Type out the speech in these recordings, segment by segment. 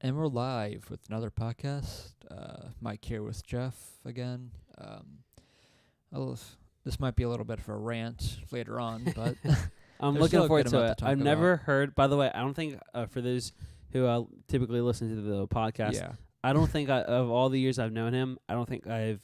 And we're live with another podcast. Mike here with Jeff again. This might be a little bit of a rant later on, but I'm there's looking still a forward good to amount it. to talk I've never about. heard, by the way, I don't think for those who typically listen to the podcast, I don't think of all the years I've known him, I don't think I've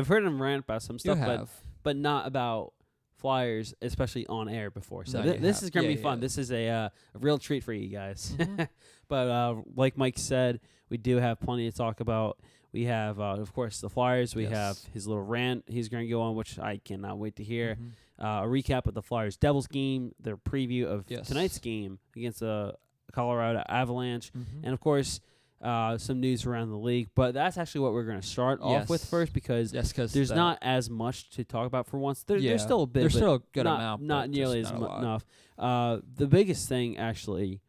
heard him rant about some stuff, but not about Flyers, especially on air before. So this is going to be fun. This is a real treat for you guys. Mm-hmm. But like Mike said, we do have plenty to talk about. We have, of course, the Flyers. We have his little rant he's going to go on, which I cannot wait to hear. Mm-hmm. A recap of the Flyers-Devils game, their preview of tonight's game against the Colorado Avalanche, and, of course, some news around the league. But that's actually what we're going to start off with first because there's not as much to talk about for once. There's still a bit. There's still a good not, amount. Not nearly as enough. The biggest thing, actually,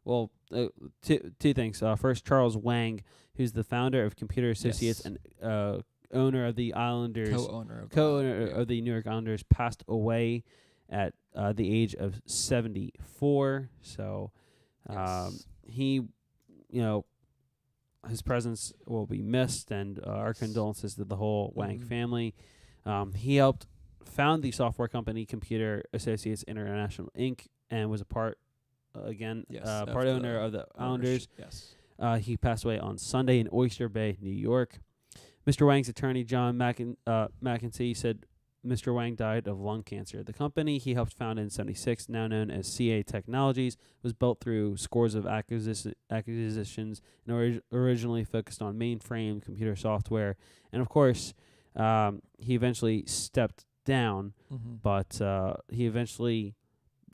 two things. First, Charles Wang, who's the founder of Computer Associates and owner of the Islanders, co-owner of the New York Islanders, passed away at the age of 74. So he, his presence will be missed, and our condolences to the whole Wang family. He helped found the software company Computer Associates International, Inc., and was a part owner of the Islanders. He passed away on Sunday in Oyster Bay, New York. Mr. Wang's attorney, John McEntee, said Mr. Wang died of lung cancer. The company he helped found in 1976, now known as CA Technologies, was built through scores of acquisitions and originally focused on mainframe computer software. And, of course, he eventually stepped down, but he eventually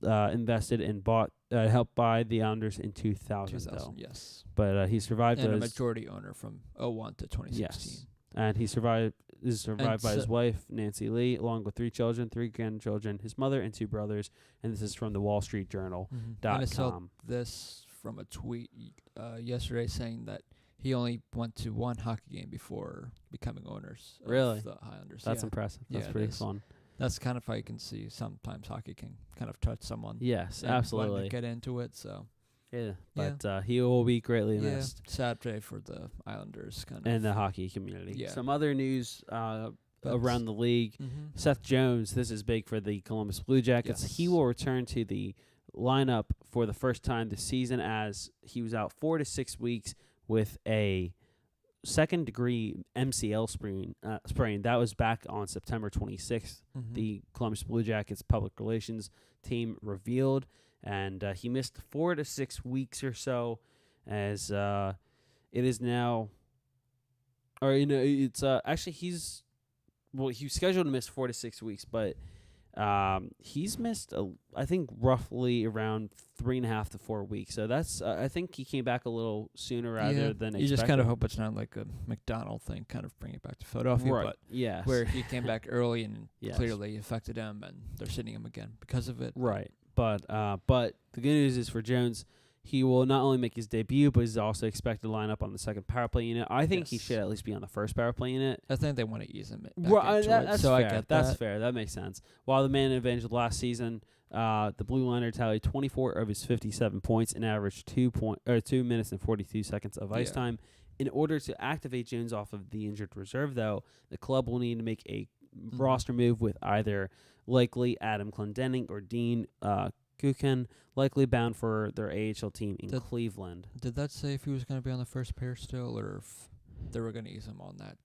invested and helped buy the Islanders in 2000 though. Yes. But he survived and a majority owner from 2001 to 2016. Yes. And he is survived by his wife, Nancy Lee, along with 3 children, 3 grandchildren, his mother, and 2 brothers. And this is from the Wall Street Journal.com. And I saw this from a tweet yesterday saying that he only went to 1 hockey game before becoming owners of the Islanders. That's impressive. That's pretty fun. That's kind of how you can see sometimes hockey can kind of touch someone. Yes, absolutely. Get into it, so. Yeah, but he will be greatly missed. Sad day for the Islanders, and the hockey community. Yeah. Some other news around the league. Seth Jones, this is big for the Columbus Blue Jackets. Yes. He will return to the lineup for the first time this season, as he was out 4 to 6 weeks with a second-degree MCL sprain. That was back on September 26th. The Columbus Blue Jackets public relations team revealed. And he missed 4 to 6 weeks or so, as it is now. Or it's actually he was scheduled to miss 4 to 6 weeks, but he's missed I think roughly around 3.5 to 4 weeks. So that's I think he came back a little sooner rather than expected. You just kind of hope it's not like a McDonald thing, kind of bring it back to Philadelphia, right? But where he came back early and clearly affected him, and they're sitting him again because of it, right? But the good news is for Jones, he will not only make his debut, but he's also expected to line up on the second power play unit. I think he should at least be on the first power play unit. I think they want to ease him. That's fair. I get that's fair. That makes sense. While the man advantage last season, the Blue Liner tallied 24 of his 57 points and averaged 2 minutes and 42 seconds of ice time. In order to activate Jones off of the injured reserve, though, the club will need to make a roster move with either likely Adam Clendening or Dean Kukan, likely bound for their AHL team in Cleveland. Did that say if he was going to be on the first pair still, or if they were going to ease him on that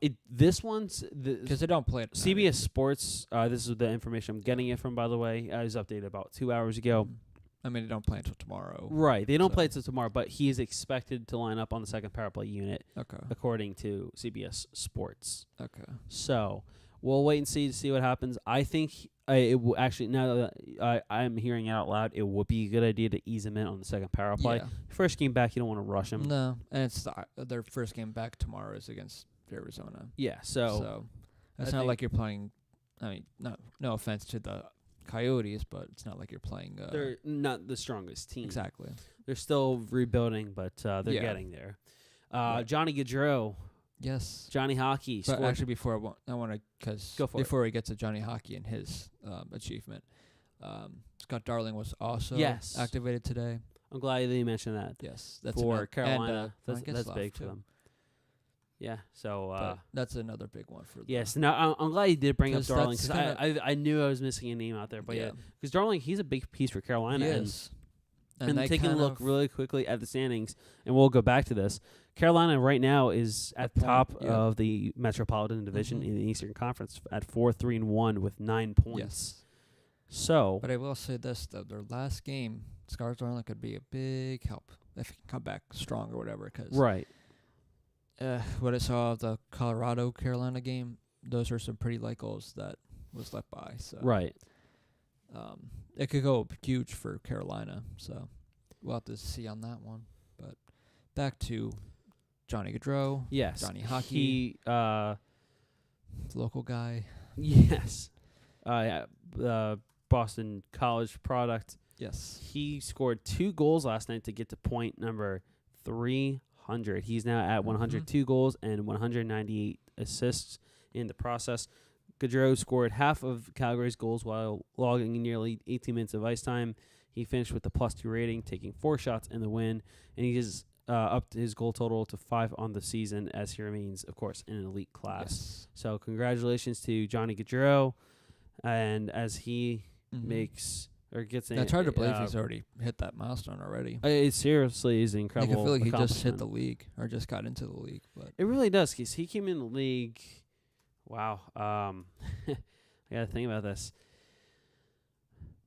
too? This one's because they don't play it. CBS Sports. This is the information I'm getting it from. By the way, I was updated about 2 hours ago. I mean, they don't play until tomorrow. Right, they don't play until tomorrow, but he is expected to line up on the second power play unit. Okay. According to CBS Sports. Okay. So we'll wait and see what happens. I think it will actually, now that I'm hearing it out loud, it would be a good idea to ease him in on the second power play. Yeah. First game back, you don't want to rush him. No, and it's their first game back tomorrow is against Arizona. Yeah, so it's not like you're playing. I mean, no offense to the Coyotes, but it's not like you're playing. They're not the strongest team. Exactly. They're still rebuilding, but they're getting there. Johnny Gaudreau. Yes. Johnny Hockey. But actually, before before we get to Johnny Hockey and his achievement, Scott Darling was also activated today. I'm glad that you mentioned that. Yes, that's For another, Carolina, and, that's big too. for them. Yeah, so But that's another big one for them. yes. Now I'm glad you did bring up 'Cause Darling that's because I knew I was missing a name out there, but yeah, because Darling he's a big piece for Carolina. Yes. And they taking a kind look of- really quickly at the standings, and we'll go back to this. Carolina right now is at the point, top yeah. of the Metropolitan Division Mhm. in the Eastern Conference at 4-3-1 with 9 points. Yes. So, But I will say this though: their last game, Scars Darling could be a big help if you can come back strong or whatever. Because right, what I saw of the Colorado Carolina game, those are some pretty light goals that was let by. So right. it could go huge for Carolina. So we'll have to see on that one. But back to Johnny Gaudreau, Yes. Johnny Hockey. He, local guy. yes. Boston College product. Yes. He scored 2 goals last night to get to point number 300. He's now at 102 goals and 198 assists in the process. Gaudreau scored half of Calgary's goals while logging nearly 18 minutes of ice time. He finished with a +2 rating, taking 4 shots in the win, and he is up to his goal total to 5 on the season as he remains, of course, in an elite class. Yes. So congratulations to Johnny Gaudreau, and as he makes or gets in. It's hard to believe he's already hit that milestone already. It seriously is an Like, I incredible feel like he just hit accomplishment. the league or just got into the league. But It really does, because he came in the league. Wow. I got to think about this.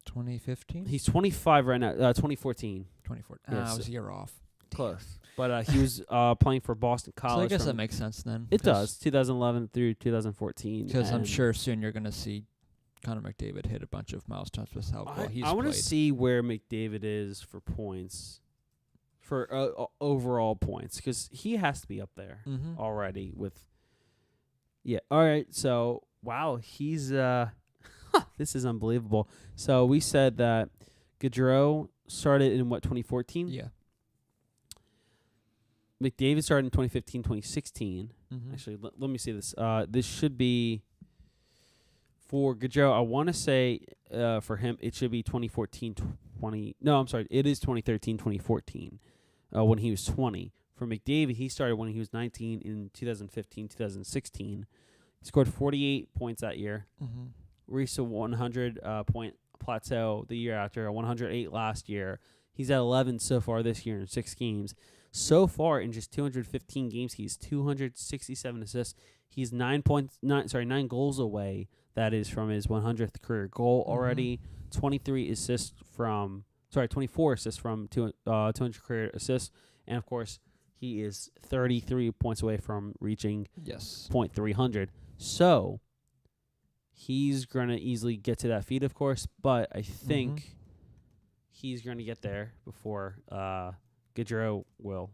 2015? He's 25 right now. 2014. 2014. Yes. I was a year off. Close. But he was playing for Boston College. So I guess from- that makes sense then. It does. 2011 through 2014. Because I'm and sure soon you're going to see Connor McDavid hit a bunch of milestones with how well he's I want to played. see where McDavid is for points, for overall points, because he has to be up there Mm-hmm. already with. Yeah. All right. So wow, he's this is unbelievable. So we said that Gaudreau started in 2014. Yeah. McDavid started in 2015, 2016. Mm-hmm. Actually, let me see this. This should be for Gaudreau. I want to say for him it should be 2014, 20. No, I'm sorry. It is 2013, 2014 when he was 20. For McDavid, he started when he was 19 in 2015, 2016. He scored 48 points that year. Mm-hmm. Reached a 100 point plateau the year after, 108 last year. He's at 11 so far this year in 6 games. So far in just 215 games, he's 267 assists. He's 9 goals away. That is from his 100th career goal already. 24 assists from 200 career assists, and of course he is 33 points away from reaching Yes. point 300. So he's gonna easily get to that feat, of course, but I think he's gonna get there before Gaudreau will.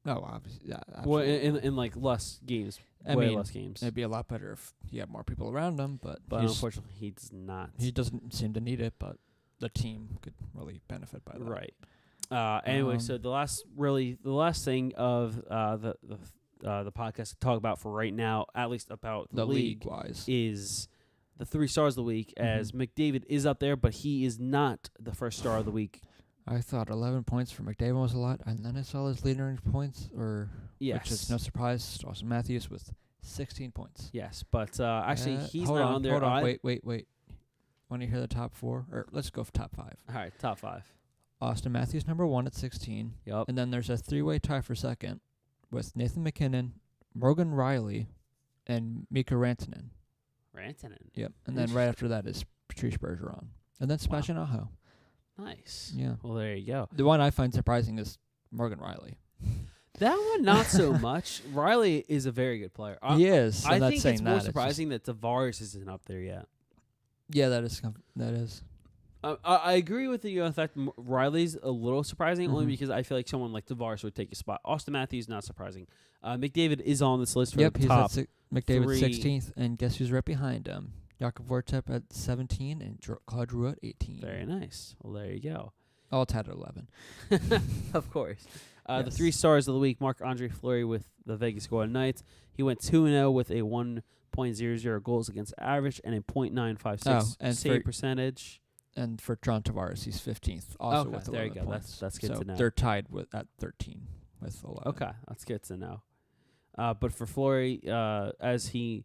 Oh, obviously. Yeah, Well, absolutely. in like less games, I way mean, less games. It'd be a lot better if he had more people around him, but Unfortunately, he does not. he doesn't seem to need it, but the team could really benefit by that. Right. Anyway, so the last thing of the podcast to talk about for right now, at least about the league, wise, is the 3 stars of the week. As McDavid is up there, but he is not the first star of the week. I thought 11 points for McDavid was a lot, and then I saw his leader in points, which is no surprise, Austin Matthews with 16 points. Yes, but actually he's hold not on there. Hold on, wait. Want to hear the top 4? Or let's go for top 5. All right, top 5. Austin Matthews, number 1 at 16. Yep. And then there's a 3-way tie for second with Nathan McKinnon, Morgan Riley, and Mikko Rantanen. Yep. And then right after that is Patrice Bergeron. And then Sebastian Aho. Nice. Yeah. Well, there you go. The one I find surprising is Morgan Riley. That one, not so much. Riley is a very good player. He is. I I'm not think saying it's more that, surprising that Tavares isn't up there yet. Yeah, that is. I agree with you on the fact Riley's a little surprising, only because I feel like someone like Tavares would take a spot. Austin Matthews, not surprising. McDavid is on this list for the top. He's at McDavid 3. 16th, and guess who's right behind him? Jakub Voracek at 17 and Claude Giroux at 18. Very nice. Well, there you go. All tied at 11. Of course. The Yes. 3 stars of the week, Marc-Andre Fleury with the Vegas Golden Knights. He went 2-0 with a 1.00 goals against average and a .956 and save percentage. And for Toronto Tavares, he's 15th, also with 11 there you go. points. That's good to know. They're tied at 13 with 11. Okay, that's good to know. But for Fleury, as he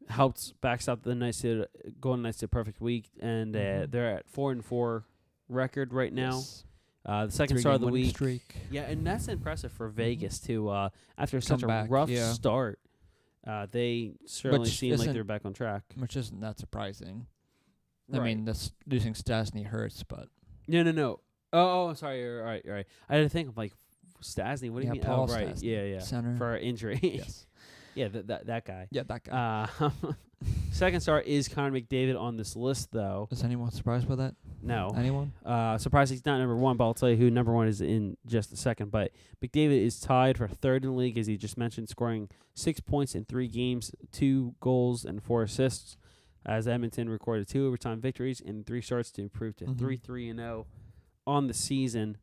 helped backstop the Golden Knights to a perfect week, and they're at 4-4 record right now. Yes. The second star of the week. Streak. Yeah, and that's impressive for Vegas too. After such a rough start, they certainly seem like they're back on track. Which isn't that surprising. Right. I mean, losing Stastny hurts, but no. Oh, sorry. You're right. I had to think of like Stastny. What do you mean? Paul right. Stastny, Yeah. Center. For injury. Yes. Yeah, that guy. Yeah, that guy. Second star is Connor McDavid on this list, though. Is anyone surprised by that? No. Anyone? Surprised he's not number one, but I'll tell you who number one is in just a second. But McDavid is tied for third in the league, as he just mentioned, scoring 6 points in 3 games, 2 goals and 4 assists, as Edmonton recorded 2 overtime victories in 3 starts to improve to 3-3-0 on the season.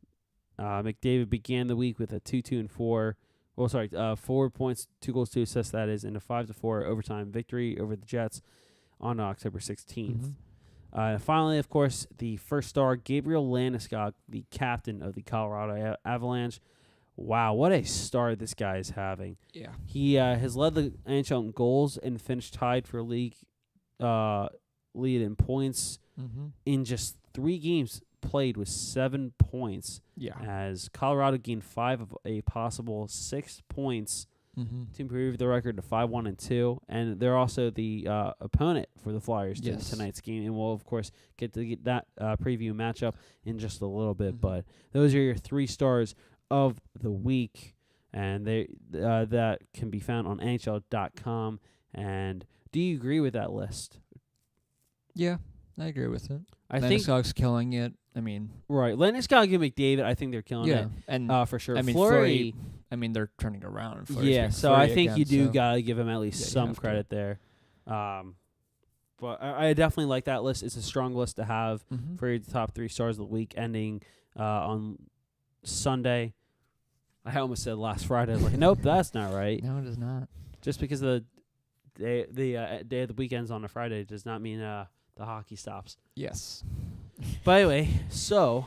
McDavid began the week with a 2-2-4. 4 points, 2 goals, 2 assists, that is, in a 5-4 overtime victory over the Jets on October 16th. Finally, of course, the first star, Gabriel Landeskog, the captain of the Colorado Avalanche. Wow, what a start this guy is having. Yeah. He has led the NHL in goals and finished tied for league lead in points in just 3 games played with 7 points. Yeah. As Colorado gained 5 of a possible 6 points to improve the record to 5-1-2, and they're also the opponent for the Flyers in tonight's game. And we'll of course get that preview matchup in just a little bit. But those are your 3 stars of the week, and they that can be found on NHL.com. And do you agree with that list? Yeah, I agree with it. I think Landeskog's killing it. I mean, right. Landeskog and McDavid, I think they're killing it. And for sure. I mean, Fleury, they're turning around. Yeah, so I think you do gotta give him at least some credit there. But I definitely like that list. It's a strong list to have for your top 3 stars of the week, ending on Sunday. I almost said last Friday. I was like, nope, that's not right. No, it is not. Just because the day of the weekend's on a Friday does not mean the hockey stops. Yes. But anyway, so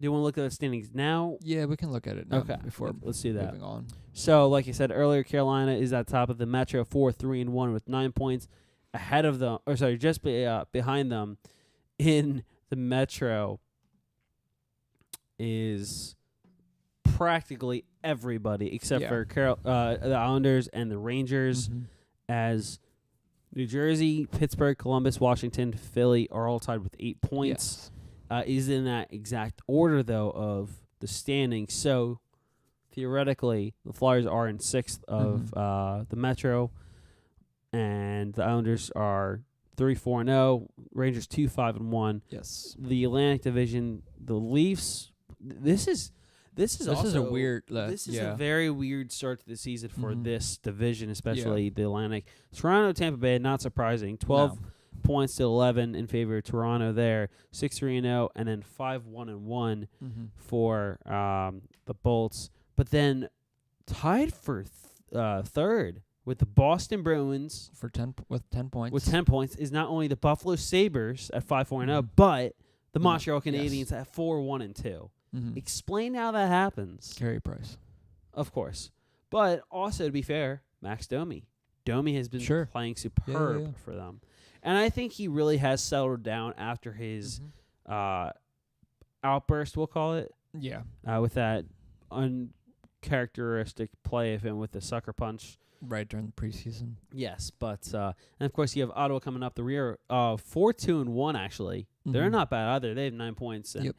do you want to look at the standings now? Yeah, we can look at it now. Okay. Before let's do that. Moving on. So, like I said earlier, Carolina is at top of the Metro, 4-3-1 with 9 points ahead of them. Or sorry, just behind them in the Metro is practically everybody except for the Islanders and the Rangers, as New Jersey, Pittsburgh, Columbus, Washington, Philly are all tied with 8 points. Is in that exact order, though, of the standings. So, theoretically, the Flyers are in 6th of the Metro, and the Islanders are 3-4-0, Rangers 2-5-1. Yes. The Atlantic Division, the Leafs, this is also a weird. This is a very weird start to the season for this division, especially the Atlantic. Toronto, Tampa Bay, not surprising. 12 points to 11 in favor of Toronto there. 6-3-0, and then 5-1-1 for the Bolts. But then tied for third with the Boston Bruins with 10 points. With 10 points is not only the Buffalo Sabres at 5-4-0, but the Montreal Canadiens at 4-1-2. Explain how that happens. Carey Price. Of course. But also, to be fair, Max Domi. Domi has been playing superb for them. And I think he really has settled down after his outburst, we'll call it. Yeah. With that uncharacteristic play of him with the sucker punch. Right during the preseason. Yes, but and of course you have Ottawa coming up the rear, 4-2-1 actually. They're not bad either. They have 9 points. And,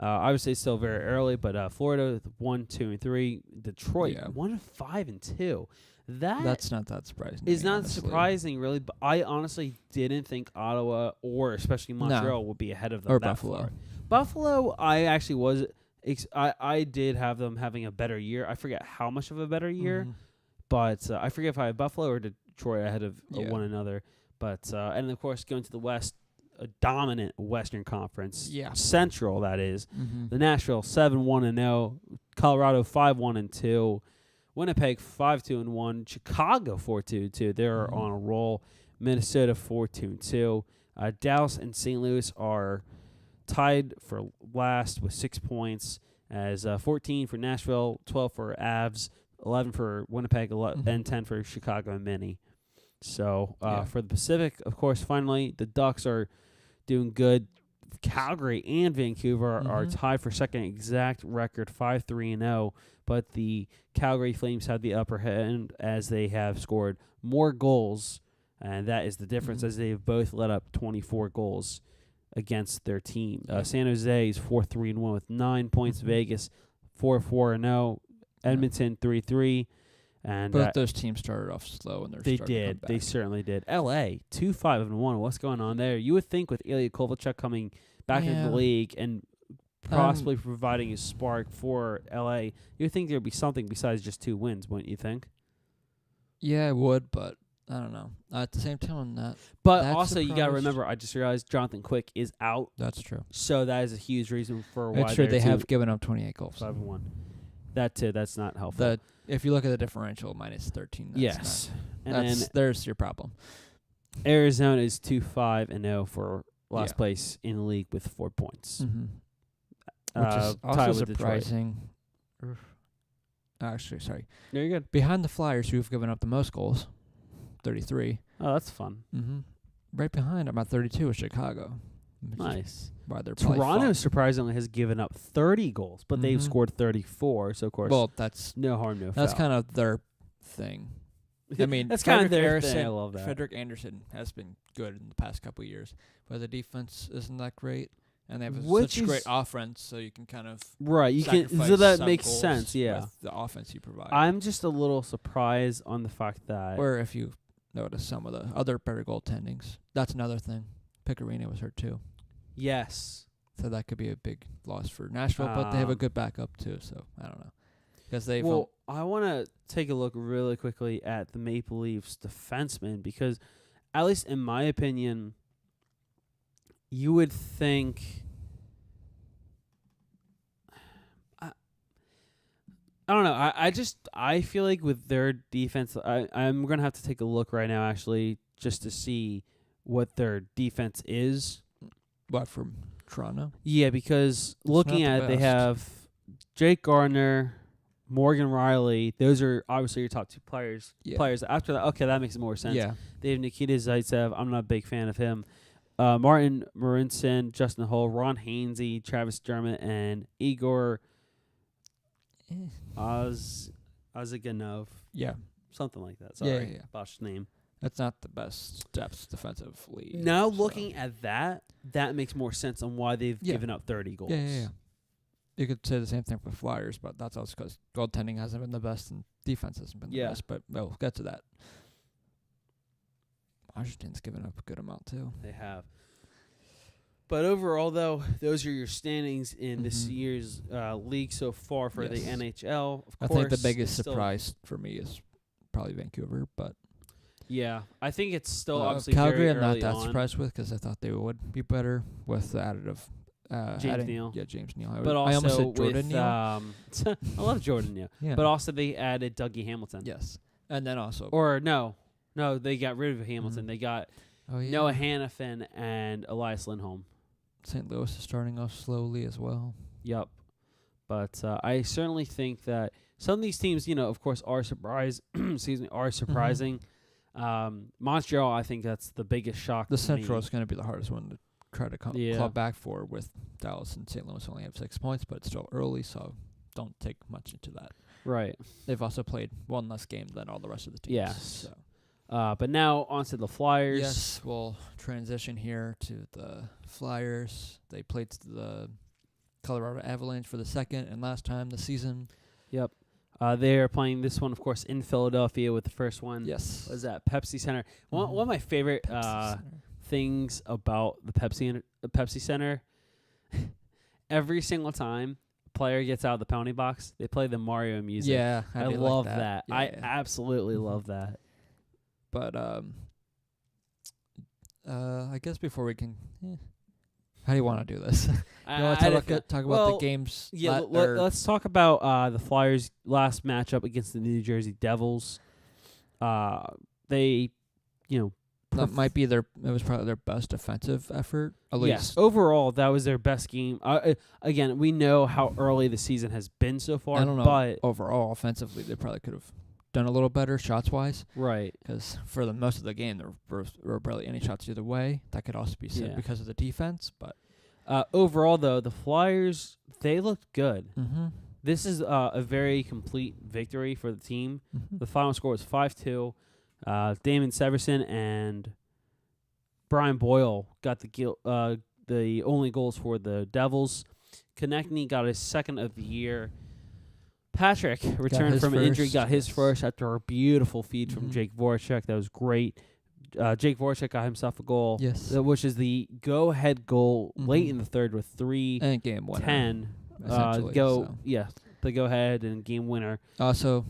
obviously it's still very early, but Florida 1-2-3, Detroit 1-5-2. That's not that surprising. It's not surprising really, but I honestly didn't think Ottawa or especially Montreal would be ahead of them. Or Buffalo. Far. Buffalo, I actually was. I did have them having a better year. I forget how much of a better year. But I forget if I had Buffalo or Detroit ahead of one another. But and of course going to the West, a dominant Western Conference. Yeah. Central, that is. The Nashville 7-1-0, Colorado 5-1-2, Winnipeg 5-2-1, Chicago 4-2-2. They're on a roll. Minnesota 4-2-2. Dallas and St. Louis are tied for last with 6 points, as 14 for Nashville, 12 for Avs, 11 for Winnipeg, and 10 for Chicago and Mini. So for the Pacific, of course, finally, the Ducks are doing good. Calgary and Vancouver are tied for second, exact record 5-3-0, but the Calgary Flames have the upper hand as they have scored more goals, and that is the difference as they have both let up 24 goals against their team. San Jose is 4-3-1 with 9 points. Vegas 4-4-0. Edmonton 3-3. And both those teams started off slow, and they did. They certainly did. LA 2-5-1. What's going on there? You would think with Ilya Kovalchuk coming back into the league and possibly providing a spark for LA, you would think there would be something besides just 2 wins, wouldn't you think? Yeah, I would, but I don't know. At the same time, but also you got to remember, I just realized Jonathan Quick is out. That's true. So that is a huge reason for why it's true. They have given up 28 goals. 5-1. That too. That's not helpful. If you look at the differential, minus 13. Yes, there's your problem. Arizona is 2-5-0 for last place in the league with 4 points, which is also surprising. Actually, sorry. No, you're good. Behind the Flyers, who've given up the most goals, 33. Oh, that's fun. Right behind them at 32 is Chicago. Nice. Why they're Toronto surprisingly has given up 30 goals, but they've scored 34. So of course, that's no harm, no foul. That's kind of their thing. I mean, that's kind of their thing. I love that. Frederik Andersen has been good in the past couple of years, but the defense isn't that great, and they have such great offense, so you can kind of you can. So that makes sense. Yeah, with the offense you provide. I'm just a little surprised on the fact that, or if you notice some of the other better goaltendings, that's another thing. Picarina was hurt too. Yes. So that could be a big loss for Nashville, but they have a good backup too, so I don't know. Because I want to take a look really quickly at the Maple Leafs defensemen, because at least in my opinion, you would think I don't know. I feel like with their defense, I'm going to have to take a look right now actually just to see what their defense is. What, from Toronto? Yeah, because looking at it, they have Jake Gardiner, Morgan Riley. Those are obviously your top 2 players. Players after that, okay, that makes more sense. Yeah. They have Nikita Zaitsev. I'm not a big fan of him. Martin Marincin, Justin Hull, Ron Hainsey, Travis Dermott, and Igor Ozaganov. Yeah. Something like that. Sorry, botched name. That's not the best depth defensively. Now looking at that makes more sense on why they've given up 30 goals. Yeah. You could say the same thing for Flyers, but that's also because goaltending hasn't been the best and defense hasn't been the best. But we'll get to that. Washington's given up a good amount too. They have. But overall, though, those are your standings in this year's league so far for the NHL. Of course, I think the biggest surprise for me is probably Vancouver, but yeah, I think it's still obviously Calgary. very I'm not early that on. surprised with, because I thought they would be better with the additive. James Neal. Yeah, James Neal. But I almost also said Jordan with, Neal. I love Jordan Neal. Yeah. But also they added Dougie Hamilton. Yes. And then also. Or no, they got rid of Hamilton. They got Noah Hannafin and Elias Lindholm. St. Louis is starting off slowly as well. Yep. But I certainly think that some of these teams, of course, are surprising. Montreal, I think that's the biggest shock. The Central is going to be the hardest one to try to claw back for, with Dallas and St. Louis only have 6 points, but it's still early, so don't take much into that. Right. They've also played one less game than all the rest of the teams. Yes. So. But now on to the Flyers. Yes, we'll transition here to the Flyers. They played the Colorado Avalanche for the second and last time this season. Yep. They are playing this one, of course, in Philadelphia with the first one. Yes. Was at Pepsi Center. One of my favorite things about the Pepsi Center, every single time a player gets out of the penalty box, they play the Mario music. Yeah, I love like that. Yeah, I absolutely love that. But I guess before we can, how do you want to do this? You want to talk about the games? Yeah, let's talk about the Flyers' last matchup against the New Jersey Devils. They, That might be it was probably their best defensive effort, at least. Yes, overall, that was their best game. Again, we know how early the season has been so far. I don't know. But overall, offensively, they probably could have done a little better shots-wise. Right. Because for the most of the game, there were barely any shots either way. That could also be said because of the defense. But overall, though, the Flyers, they looked good. Mm-hmm. This is a very complete victory for the team. Mm-hmm. The final score was 5-2. Damon Severson and Brian Boyle got the only goals for the Devils. Konechny got his second of the year. Patrick returned from injury, got his first after a beautiful feed from Jake Voracek. That was great. Jake Voracek got himself a goal, which is the go-ahead goal late in the third with 3:10. The go-ahead and game winner. Also,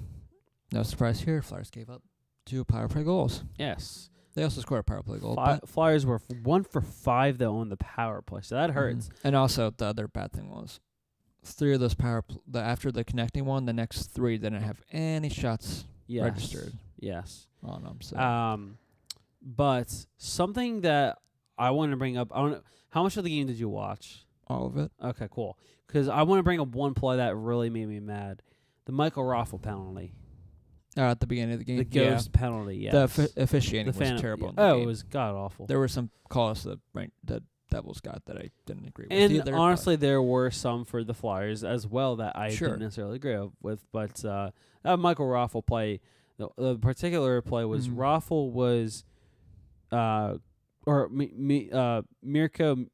no surprise here, Flyers gave up 2 power play goals. Yes. They also scored a power play goal. Flyers were 1 for 5, though, on the power play, so that hurts. And also, the other bad thing was 3 of those after the connecting one, the next 3 didn't have any shots registered. Yes. On them. So. But something that I want to bring up, how much of the game did you watch? All of it. Okay, cool. Because I want to bring up one play that really made me mad. The Michael Raffle penalty. At the beginning of the game. The ghost penalty, yes. The officiating was terrible in the game. It was god-awful. There were some calls that the Devils got that I didn't agree with and either. And honestly, there were some for the Flyers as well that I didn't necessarily agree with. But that Michael Raffle play, the particular play was Raffle was... Mirko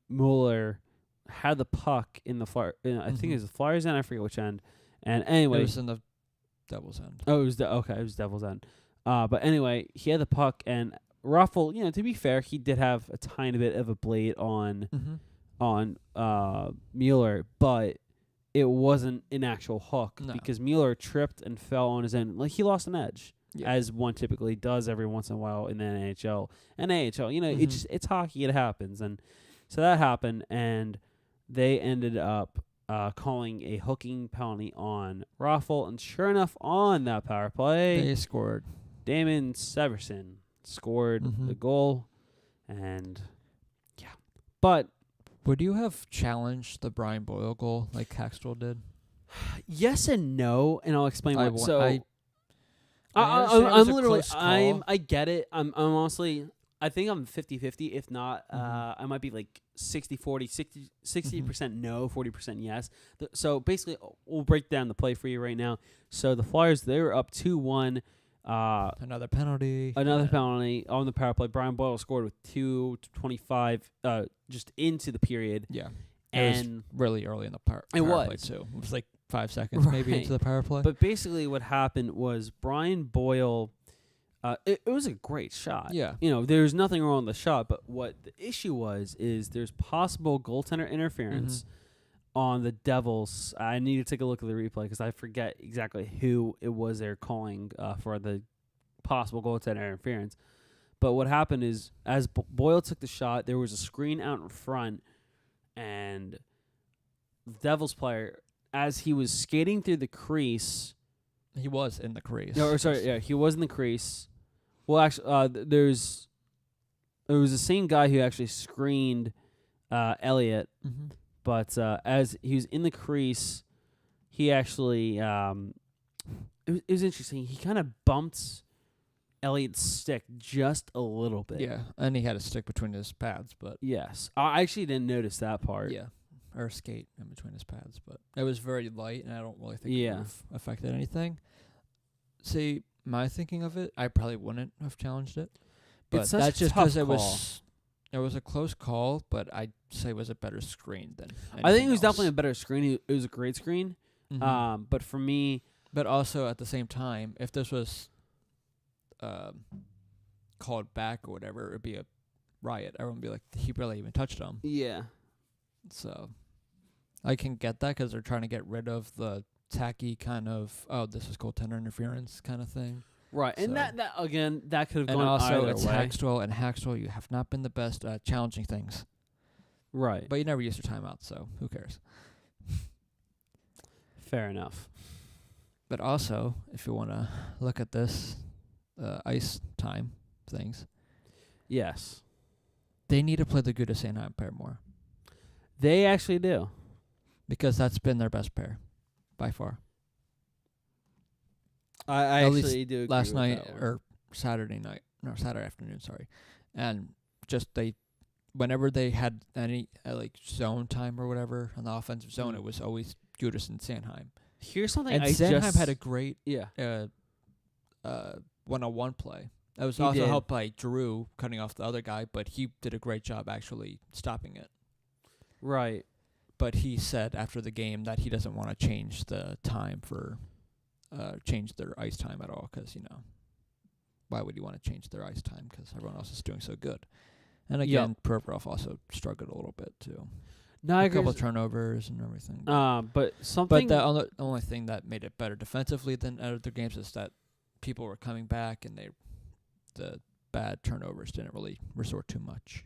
Mueller had the puck in the Flyer. I think it was the Flyers end. I forget which end. And anyway, it was in the Devils end. Oh, it was it was Devils end. But anyway, he had the puck, and Raffle. To be fair, he did have a tiny bit of a blade on Mueller, but it wasn't an actual hook because Mueller tripped and fell on his end. Like he lost an edge. Yeah. As one typically does every once in a while in the NHL. And AHL, it's hockey, it happens. And so that happened, and they ended up calling a hooking penalty on Raffle. And sure enough, on that power play, they scored. Damon Severson scored the goal. And, yeah. But... would you have challenged the Brian Boyle goal like Hakstol did? Yes and no, and I'll explain why. I get it. I'm honestly, I think I'm 50-50. If not, I might be like 60-40, 60% no, 40% yes. So basically, we'll break down the play for you right now. So the Flyers, they were up 2-1. Another penalty on the power play. Brian Boyle scored with 2:25 just into the period. Yeah. And it was really early in the power play too. It was like 5 seconds maybe into the power play. But basically what happened was Brian Boyle, it was a great shot. Yeah. There's nothing wrong with the shot, but what the issue is there's possible goaltender interference on the Devils. I need to take a look at the replay because I forget exactly who it was they're calling for the possible goaltender interference. But what happened is as Boyle took the shot, there was a screen out in front, and the Devils player, as he was skating through the crease... he was in the crease. No, sorry, yeah, he was in the crease. Well, actually, there was the same guy who actually screened Elliott, but as he was in the crease, he actually... it was interesting. He kind of bumped Elliott's stick just a little bit. Yeah, and he had a stick between his pads, but... yes. I actually didn't notice that part. Yeah. Or skate in between his pads, but it was very light, and I don't really think it would have affected anything. See, my thinking of it, I probably wouldn't have challenged it, but that's just because it was a close call. But I'd say it was a better screen than I think it was definitely a better screen. It was a great screen, but for me, but also at the same time, if this was called back or whatever, it'd be a riot. Everyone would be like, he barely even touched him. Yeah. So I can get that because they're trying to get rid of the tacky kind of, this is goaltender interference kind of thing. Right. So. And that again, that could have gone either way. And also, it's Hakstol, and Hakstol, you have not been the best at challenging things. Right. But you never used your timeout, so who cares? Fair enough. But also, if you want to look at this, ice time things. Yes. They need to play the Gudis Anaheim pair more. They actually do. Because that's been their best pair, by far. I actually do agree last with night, that one. or Saturday afternoon, sorry. And just whenever they had any zone time or whatever on the offensive zone, it was always Gudis and Sanheim. Here's something and Sanheim had a great one-on-one play. That was also helped by Drew cutting off the other guy, but he did a great job actually stopping it. Right. But he said after the game that he doesn't want to change the time change their ice time at all because, why would you want to change their ice time? Because everyone else is doing so good. And again, Provorov also struggled a little bit too. No, a couple of turnovers and everything. But something. But the only thing that made it better defensively than other games is that people were coming back and the bad turnovers didn't really resort too much.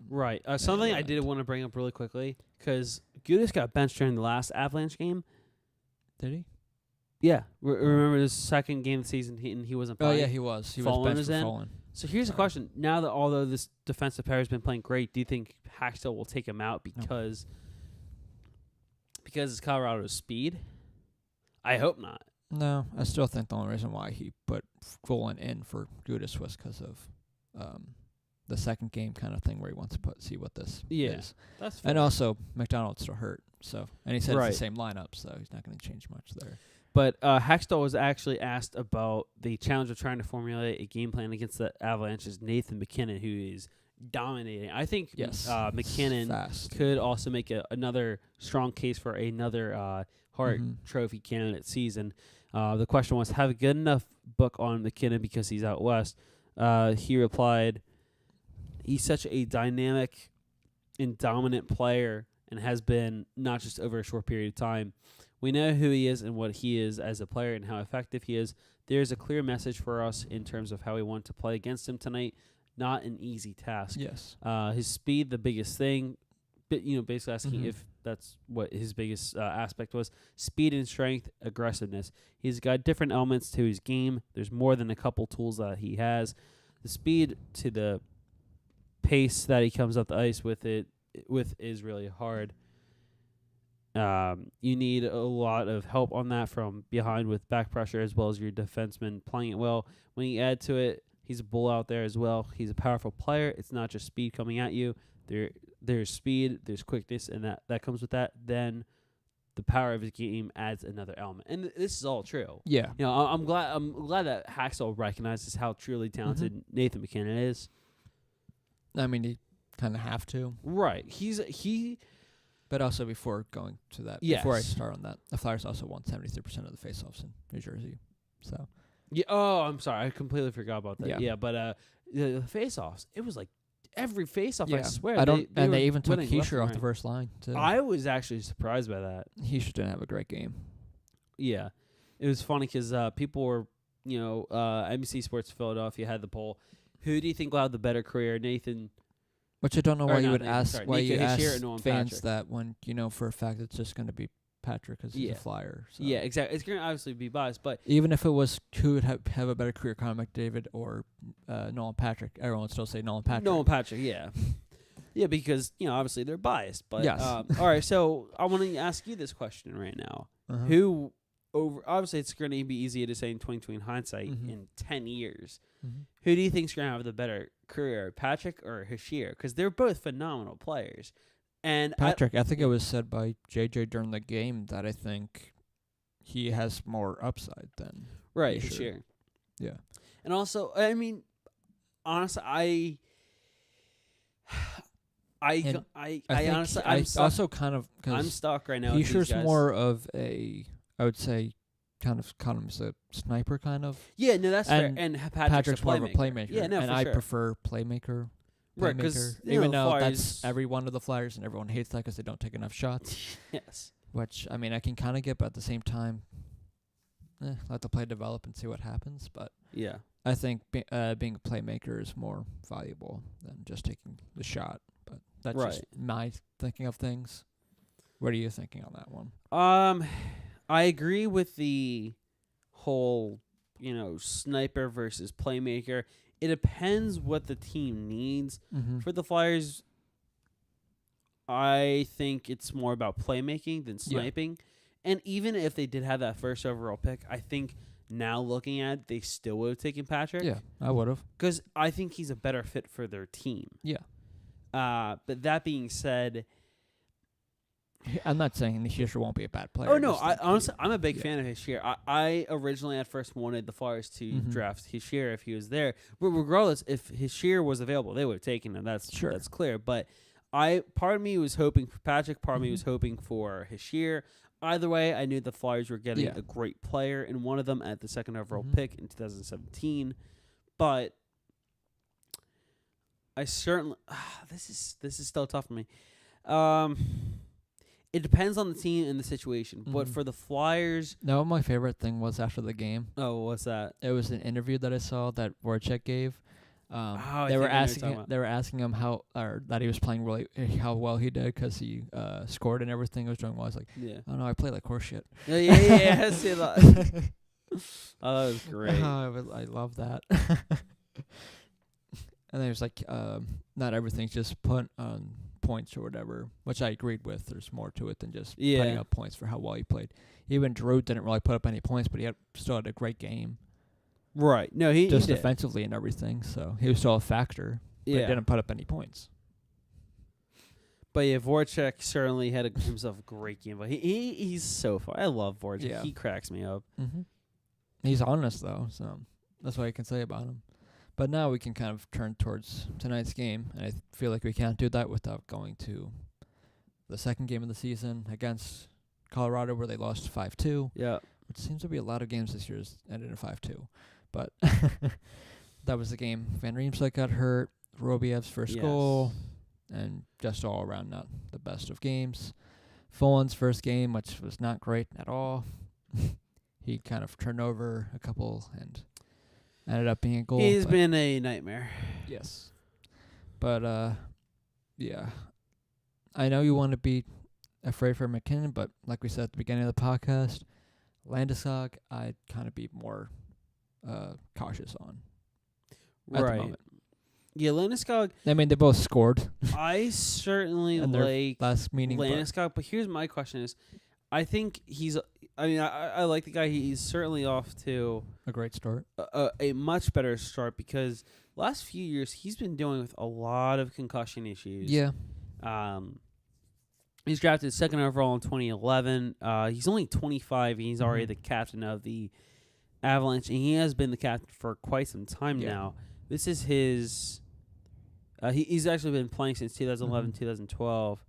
Right. Something I did want to bring up really quickly because Gudis got benched during the last Avalanche game. Did he? Yeah. Remember his second game of the season he wasn't playing? Oh, yeah, he was. He was benched for Fallen. So here's a question. Now that although this defensive pair has been playing great, do you think Hakstol will take him out because it's Colorado's speed? I hope not. No, I still think the only reason why he put Fallen in for Gudis was because of the second game kind of thing where he wants to see what this is. That's fair. And also, McDonald's still hurt. And he said right. it's the same lineup, so he's not going to change much there. But Hakstol was actually asked about the challenge of trying to formulate a game plan against the Avalanche's Nathan MacKinnon, who is dominating. I think MacKinnon could also make another strong case for another Hart Trophy candidate season. The question was, have a good enough book on MacKinnon because he's out west? He replied, he's such a dynamic and dominant player and has been not just over a short period of time. We know who he is and what he is as a player and how effective he is. There's a clear message for us in terms of how we want to play against him tonight. Not an easy task. Yes. His speed, the biggest thing. But, basically asking if that's what his biggest aspect was. Speed and strength, aggressiveness. He's got different elements to his game. There's more than a couple tools that he has. The speed to the pace that he comes up the ice with is really hard. You need a lot of help on that from behind with back pressure as well as your defenseman playing it well. When you add to it, he's a bull out there as well. He's a powerful player. It's not just speed coming at you. There's speed, there's quickness, and that comes with that. Then the power of his game adds another element. And this is all true. Yeah. I'm glad that Hakstol recognizes how truly talented Nathan MacKinnon is. I mean, you kind of have to. Right. But also before going to that, before I start on that, the Flyers also won 73% of the faceoffs in New Jersey. So. Yeah. Oh, I'm sorry. I completely forgot about that. Yeah. But the faceoffs, it was like every faceoff. I swear. They even took Heischer off the first line too. I was actually surprised by that. Heischer didn't have a great game. Yeah, it was funny because people were, NBC Sports Philadelphia had the poll. Who do you think will have the better career, Nathan? Which I don't know why you would ask. Sorry, why Nico you ask fans Patrick. That when you know for a fact it's just going to be Patrick because he's a Flyer. So. Yeah, exactly. It's going to obviously be biased, but even if it was who would have a better career, Connor McDavid or Nolan Patrick, everyone would still say Nolan Patrick. Nolan Patrick, yeah, yeah, because obviously they're biased. But yes. All right, so I want to ask you this question right now: Who over? Obviously, it's going to be easier to say in 2020 hindsight in 10 years. Who do you think's going to have the better career, Patrick or Hischier? Because they're both phenomenal players. And Patrick, I think it was said by JJ during the game that I think he has more upside than Hischier. Yeah. And also, I mean, honestly, I'm stuck right now. Hischier's more of a, I would say, kind of as a sniper kind of. Yeah, no, that's fair. And Patrick's more of a playmaker. Yeah, no, and for I sure. prefer playmaker. Right, because even though that's every one of the Flyers and everyone hates that because they don't take enough shots. Yes. Which, I mean, I can kind of get, but at the same time, let the play develop and see what happens. But yeah, I think being a playmaker is more valuable than just taking the shot. But that's just my thinking of things. What are you thinking on that one? I agree with the whole, sniper versus playmaker. it depends what the team needs. For the Flyers, I think it's more about playmaking than sniping. Yeah. And even if they did have that first overall pick, I think now looking at it, they still would have taken Patrick. Yeah, I would have. Because I think he's a better fit for their team. Yeah. But that being said, I'm not saying Hischier won't be a bad player. Oh, no. Honestly, I'm a big fan of Hischier. I originally at first wanted the Flyers to draft Hischier if he was there. But regardless, if Hischier was available, they would have taken him. That's clear. But part of me was hoping for Patrick. Part of me was hoping for Hischier. Either way, I knew the Flyers were getting a great player in one of them at the second overall pick in 2017. But I certainly this is still tough for me. It depends on the team and the situation. But for the Flyers... No, my favorite thing was after the game. Oh, what's that? It was an interview that I saw that Voracek gave. They were asking him that he was playing really, how well he did because he scored and everything. He was doing well. I was like, oh no, I play like horseshit. Yeah, I see that. Oh, that was great. I love that. And he was like, not everything's just put on points or whatever, which I agreed with. There's more to it than just putting up points for how well he played. Even Drew didn't really put up any points, but he still had a great game. Right. No, he just did. Defensively and everything, so he was still a factor, but he didn't put up any points. But yeah, Voracek certainly had himself a great game. But he's so fun. I love Voracek. Yeah. He cracks me up. He's honest, though, so that's what I can say about him. But now we can kind of turn towards tonight's game, and I feel like we can't do that without going to the second game of the season against Colorado, where they lost 5-2. Yeah. Which seems to be a lot of games this year ended in 5-2. But that was the game. Van Riemsdyk got hurt, Robiev's first goal, and just all around not the best of games. Fullen's first game, which was not great at all. He kind of turned over a couple and ended up being a goal. He's been a nightmare. Yes. But, yeah. I know you want to be afraid for McKinnon, but like we said at the beginning of the podcast, Landeskog, I'd kind of be more cautious on at the moment. Yeah, Landeskog. I mean, they both scored. I certainly like last meeting Landeskog, but here's my question is, I think I like the guy. He's certainly off to a great start. A much better start because last few years he's been dealing with a lot of concussion issues. Yeah. He's drafted second overall in 2011. He's only 25, and he's already the captain of the Avalanche, and he has been the captain for quite some time now. This is his... he's actually been playing since 2011, 2012.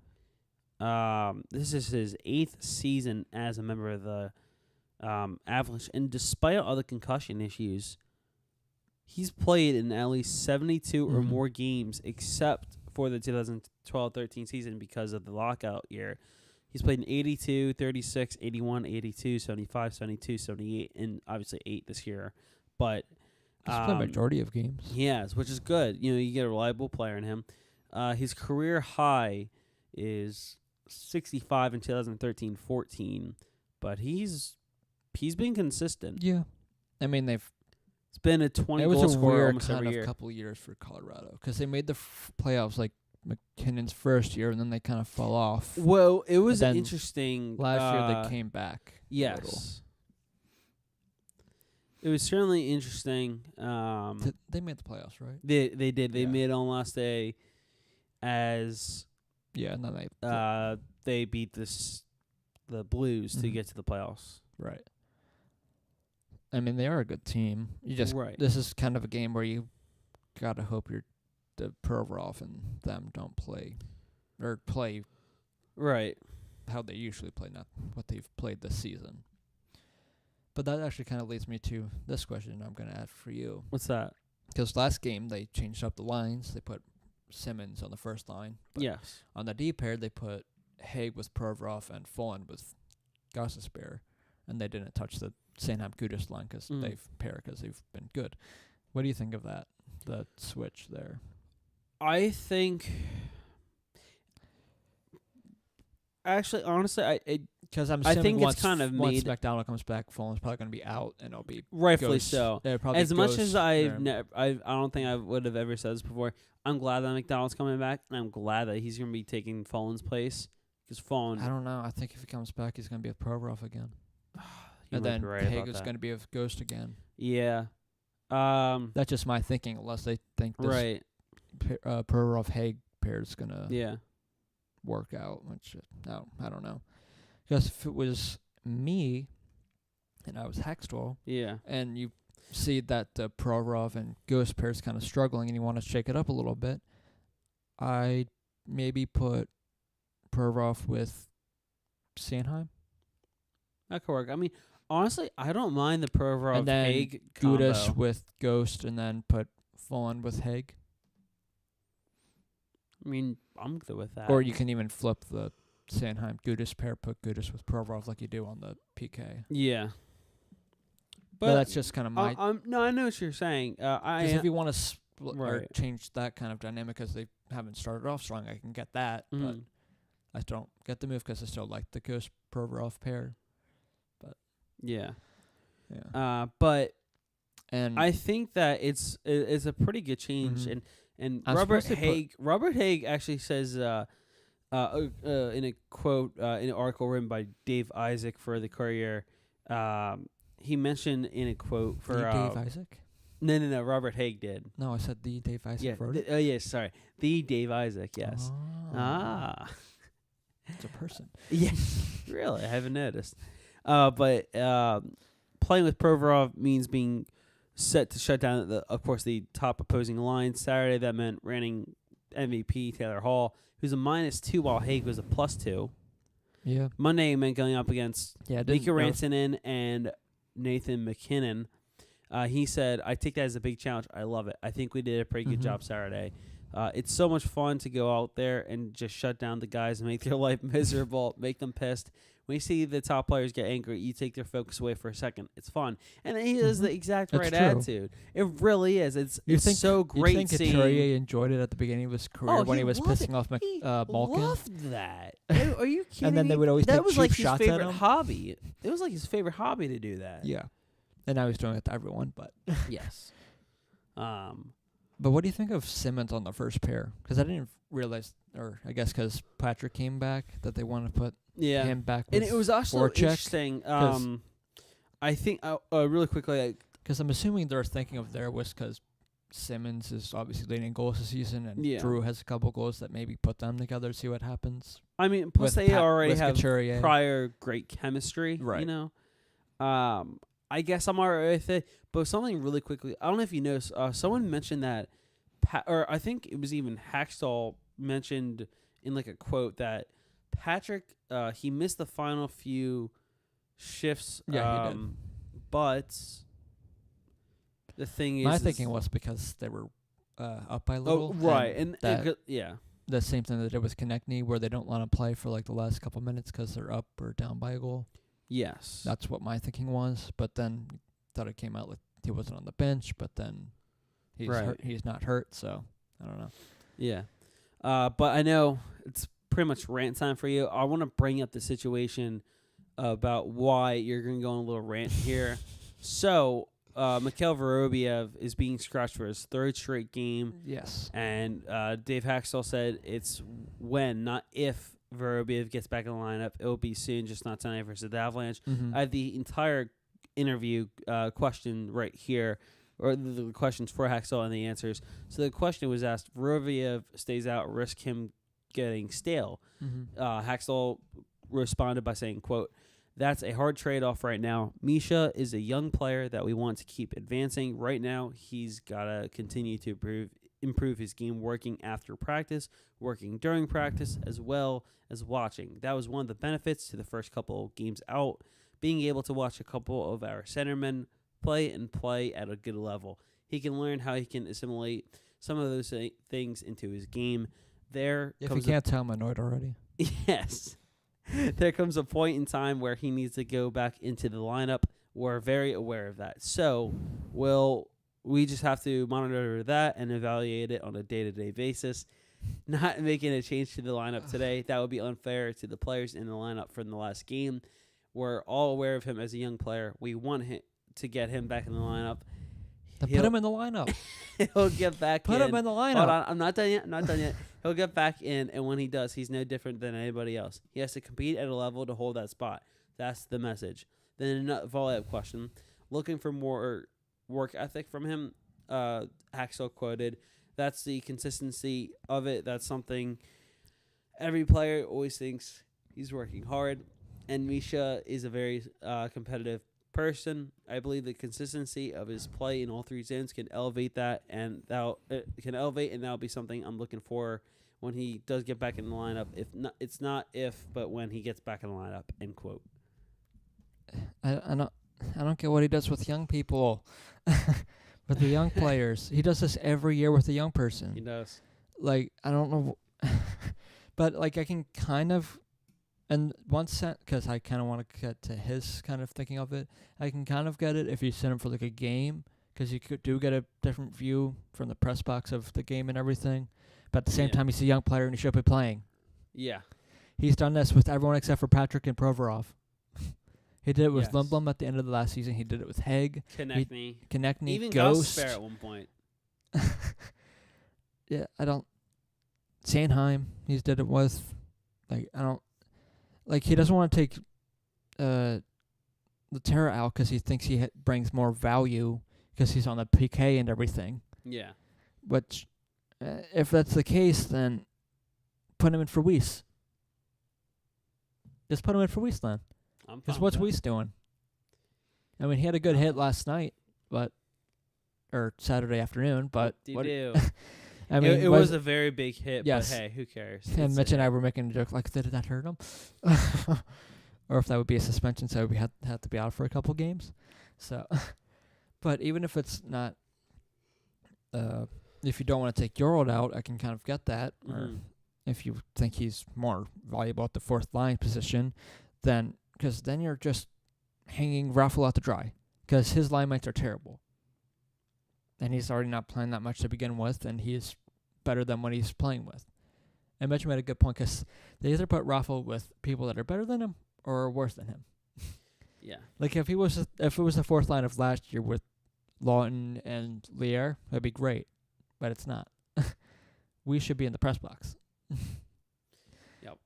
This is his 8th season as a member of the Avalanche, and despite all the concussion issues, he's played in at least 72 or more games, except for the 2012-13 season because of the lockout year. He's played in 82, 36, 81, 82, 75, 72, 78, and obviously 8 this year. But he's played a majority of games. He has, which is good. You get a reliable player in him. His career high is 65 in 2013-14, but he's been consistent. Yeah. I mean, it's been a 20-goal scorer almost every year. It was a weird kind of couple years for Colorado because they made the playoffs like McKinnon's first year, and then they kind of fell off. Well, it was interesting. Last year they came back. Yes. It was certainly interesting. They made the playoffs, right? They did. They made it on last day as... Yeah, and then they beat the Blues to get to the playoffs. Right. I mean, they are a good team. This is kind of a game where you gotta hope the Provorov and them don't play right how they usually play, not what they've played this season. But that actually kind of leads me to this question I'm going to ask for you. What's that? Because last game they changed up the lines. They put Simmons on the first line. Yes. On the D pair, they put Haig with Provorov and Fullen with Gostisbehere, and they didn't touch the Sanheim Gudis line because they've been good. What do you think of that switch there? I think Actually, honestly, because I'm I assuming think it's kind of once made McDonald comes back, Fulham's probably going to be out, and it'll be rightfully Ghost, so. probably As much as I there. don't think I would have ever said this before. I'm glad that McDonald's coming back, and I'm glad that he's going to be taking Fulham's place because Fulham. I don't know. I think if he comes back, he's going to be with Provorov again, and then Haig is going to be with Ghost again. Yeah. That's just my thinking, unless they think this Provorov Haig pair is going to work out, which no, I don't know. Because if it was me and I was Hakstol, and you see that the Provorov and Ghost pair is kind of struggling and you want to shake it up a little bit, I'd maybe put Provorov with Sanheim. That could work. I mean, honestly, I don't mind the Provorov Haig combo. Gudas with Ghost, and then put Fulham with Haig. I mean, I'm good with that. Or you can even flip the Sanheim Gudas pair, put Gudas with Provorov like you do on the PK. Yeah. But that's just kind of my... no, I know what you're saying. Because if you want to or change that kind of dynamic because they haven't started off strong, I can get that. But I don't get the move because I still like the Ghost Provorov pair. But yeah. But I think that it's a pretty good change. And Robert Haig actually says in a quote in an article written by Dave Isaac for the Courier, he mentioned in a quote for Dave Isaac. No. Robert Haig did. No, I said the Dave Isaac wrote it. Yes, sorry, the Dave Isaac. Yes. It's a person. Yeah, really, I haven't noticed. But playing with Provorov means being set to shut down the top opposing line. Saturday that meant running MVP Taylor Hall, who's a -2 while Haig was a +2. Yeah. Monday meant going up against Mika Rantanen and Nathan McKinnon. He said, "I take that as a big challenge. I love it. I think we did a pretty good job Saturday. It's so much fun to go out there and just shut down the guys and make their life miserable, make them pissed. When you see the top players get angry, you take their focus away for a second. It's fun." And he has the exact right attitude. It really is. It's so great. You think Couturier enjoyed it at the beginning of his career when he was pissing off Malkin? He loved that. Are you kidding And then me? they would always that take was cheap like his shots favorite at him. hobby. It was like his favorite hobby to do that. Yeah. And now he's doing it to everyone, but yes. But what do you think of Simmons on the first pair? Because I didn't realize, or I guess because Patrick came back, that they wanted to put him back with and it was also Voracek. Interesting. I think, really quickly, because I'm assuming they're thinking of their wish because Simmons is obviously leading goals this season, and Drew has a couple goals that maybe put them together, see what happens. I mean, plus they already have Couturier. prior great chemistry, right? You know, I guess I'm alright with it. But something really quickly, I don't know if you noticed, someone mentioned that, or I think it was even Hakstol mentioned in like a quote that Patrick, he missed the final few shifts. Yeah, he did. But the thing is, my thinking was because they were up by a little. Oh, right, and the same thing that they did with Konechny, where they don't want to play for like the last couple minutes because they're up or down by a goal. Yes, that's what my thinking was. But then thought it came out like he wasn't on the bench, but then he's not hurt, so I don't know. Yeah, but I know it's pretty much rant time for you. I want to bring up the situation about why you're going to go on a little rant here. So, Mikhail Vorobiev is being scratched for his third straight game. Yes. And Dave Hakstol said it's when, not if, Vorobiev gets back in the lineup. It will be soon, just not tonight versus the Avalanche. I have the entire interview question right here, or the questions for Hakstol and the answers. So the question was asked, Vorobiev stays out, risk him getting stale. Hakstol responded by saying, quote, "That's a hard trade-off right now. Misha is a young player that we want to keep advancing. Right now, he's got to continue to improve his game working after practice, working during practice, as well as watching. That was one of the benefits to the first couple of games out, being able to watch a couple of our centermen play at a good level. He can learn how he can assimilate some of those things into his game. If you can't tell, I'm annoyed already. Yes. There comes a point in time where he needs to go back into the lineup. We're very aware of that. So we just have to monitor that and evaluate it on a day-to-day basis." not making a change to the lineup today. That would be unfair to the players in the lineup from the last game. We're all aware of him as a young player. We want him to get him back in the lineup. Then put him in the lineup. He'll get back in. Put him in the lineup. Hold on, I'm not done yet. He'll get back in, and when he does, he's no different than anybody else. He has to compete at a level to hold that spot. That's the message. Then another follow-up question. Looking for more work ethic from him, Hakstol quoted, that's the consistency of it. That's something every player always thinks he's working hard. And Misha is a very competitive person. I believe the consistency of his play in all three zones can elevate that, and that'll be something I'm looking for when he does get back in the lineup. But when he gets back in the lineup. End quote. I don't get what he does with young people, with the young players. He does this every year with a young person. He does. Like, I don't know, but like I can kind of. And one set, because I kind of want to get to his kind of thinking of it, I can kind of get it if you send him for like a game, because you do get a different view from the press box of the game and everything. But at the same time, he's a young player and he should be playing. Yeah. He's done this with everyone except for Patrick and Provorov. He did it with Lundblom at the end of the last season. He did it with Haig. Konechny. Even Ghost. Ghost at one point. Yeah, I don't. Sandheim, he's did it with. Like, I don't. Like, he doesn't want to take Laterra out because he thinks he brings more value because he's on the PK and everything. Yeah. Which, if that's the case, then put him in for Weiss. Just put him in for Weiss then. Because what's Weiss doing? I mean, he had a good hit last night, or Saturday afternoon, but... What do you do? I mean, it was a very big hit, yes. But hey, who cares? And Mitch and I were making a joke like, did that hurt him? Or if that would be a suspension, so we had to be out for a couple games. So, but even if it's not, if you don't want to take Jorald out, I can kind of get that. Mm-hmm. Or if you think he's more valuable at the fourth line position, then because then you're just hanging Raffle out to dry because his line mates are terrible. And he's already not playing that much to begin with, and he's better than what he's playing with. And Mitch made a good point, because they either put Raffle with people that are better than him or worse than him. Yeah. Like, if it was the fourth line of last year with Lawton and Lier, that'd be great. But it's not. We should be in the press box. Yep.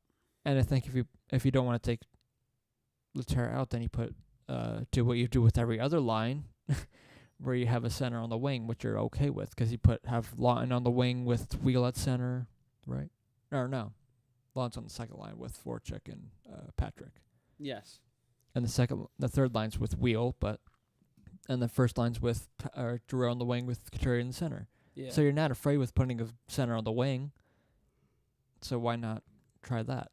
And I think if you don't want to take Laterra out, then you do what you do with every other line, where you have a center on the wing, which you're okay with, because you have Lawton on the wing with Wheel at center, right? Or no, Lawton's on the second line with Voracek and Patrick. Yes. And the third line's with Wheel, and the first line's with Giroux on the wing with Couturier in the center. Yeah. So you're not afraid with putting a center on the wing. So why not try that?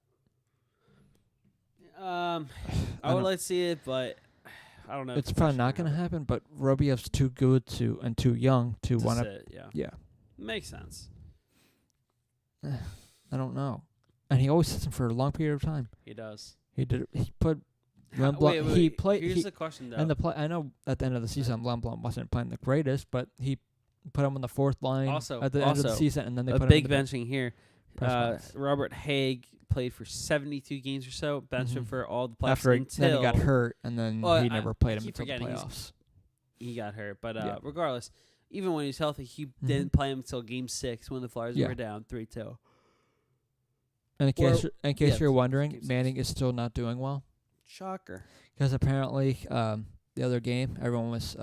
I would like to see it, but I don't know. It's probably not going to happen, but Robiev's too good and too young to want to. Yeah. Makes sense. I don't know. And he always sits him for a long period of time. He does. He did. He put. Wait. He played. Here's the question, though. And I know at the end of the season, Lundblom wasn't playing the greatest, but he put him on the fourth line at the end of the season, and then they put big him in benching here. Robert Haig played for 72 games or so, benched him for all the playoffs then he got hurt, and then he never played him until the playoffs. He got hurt, but regardless, even when he's healthy, he didn't play him until Game 6 when the Flyers were down 3-2. And in case you're wondering, Manning is still not doing well. Shocker. Because apparently, the other game, everyone was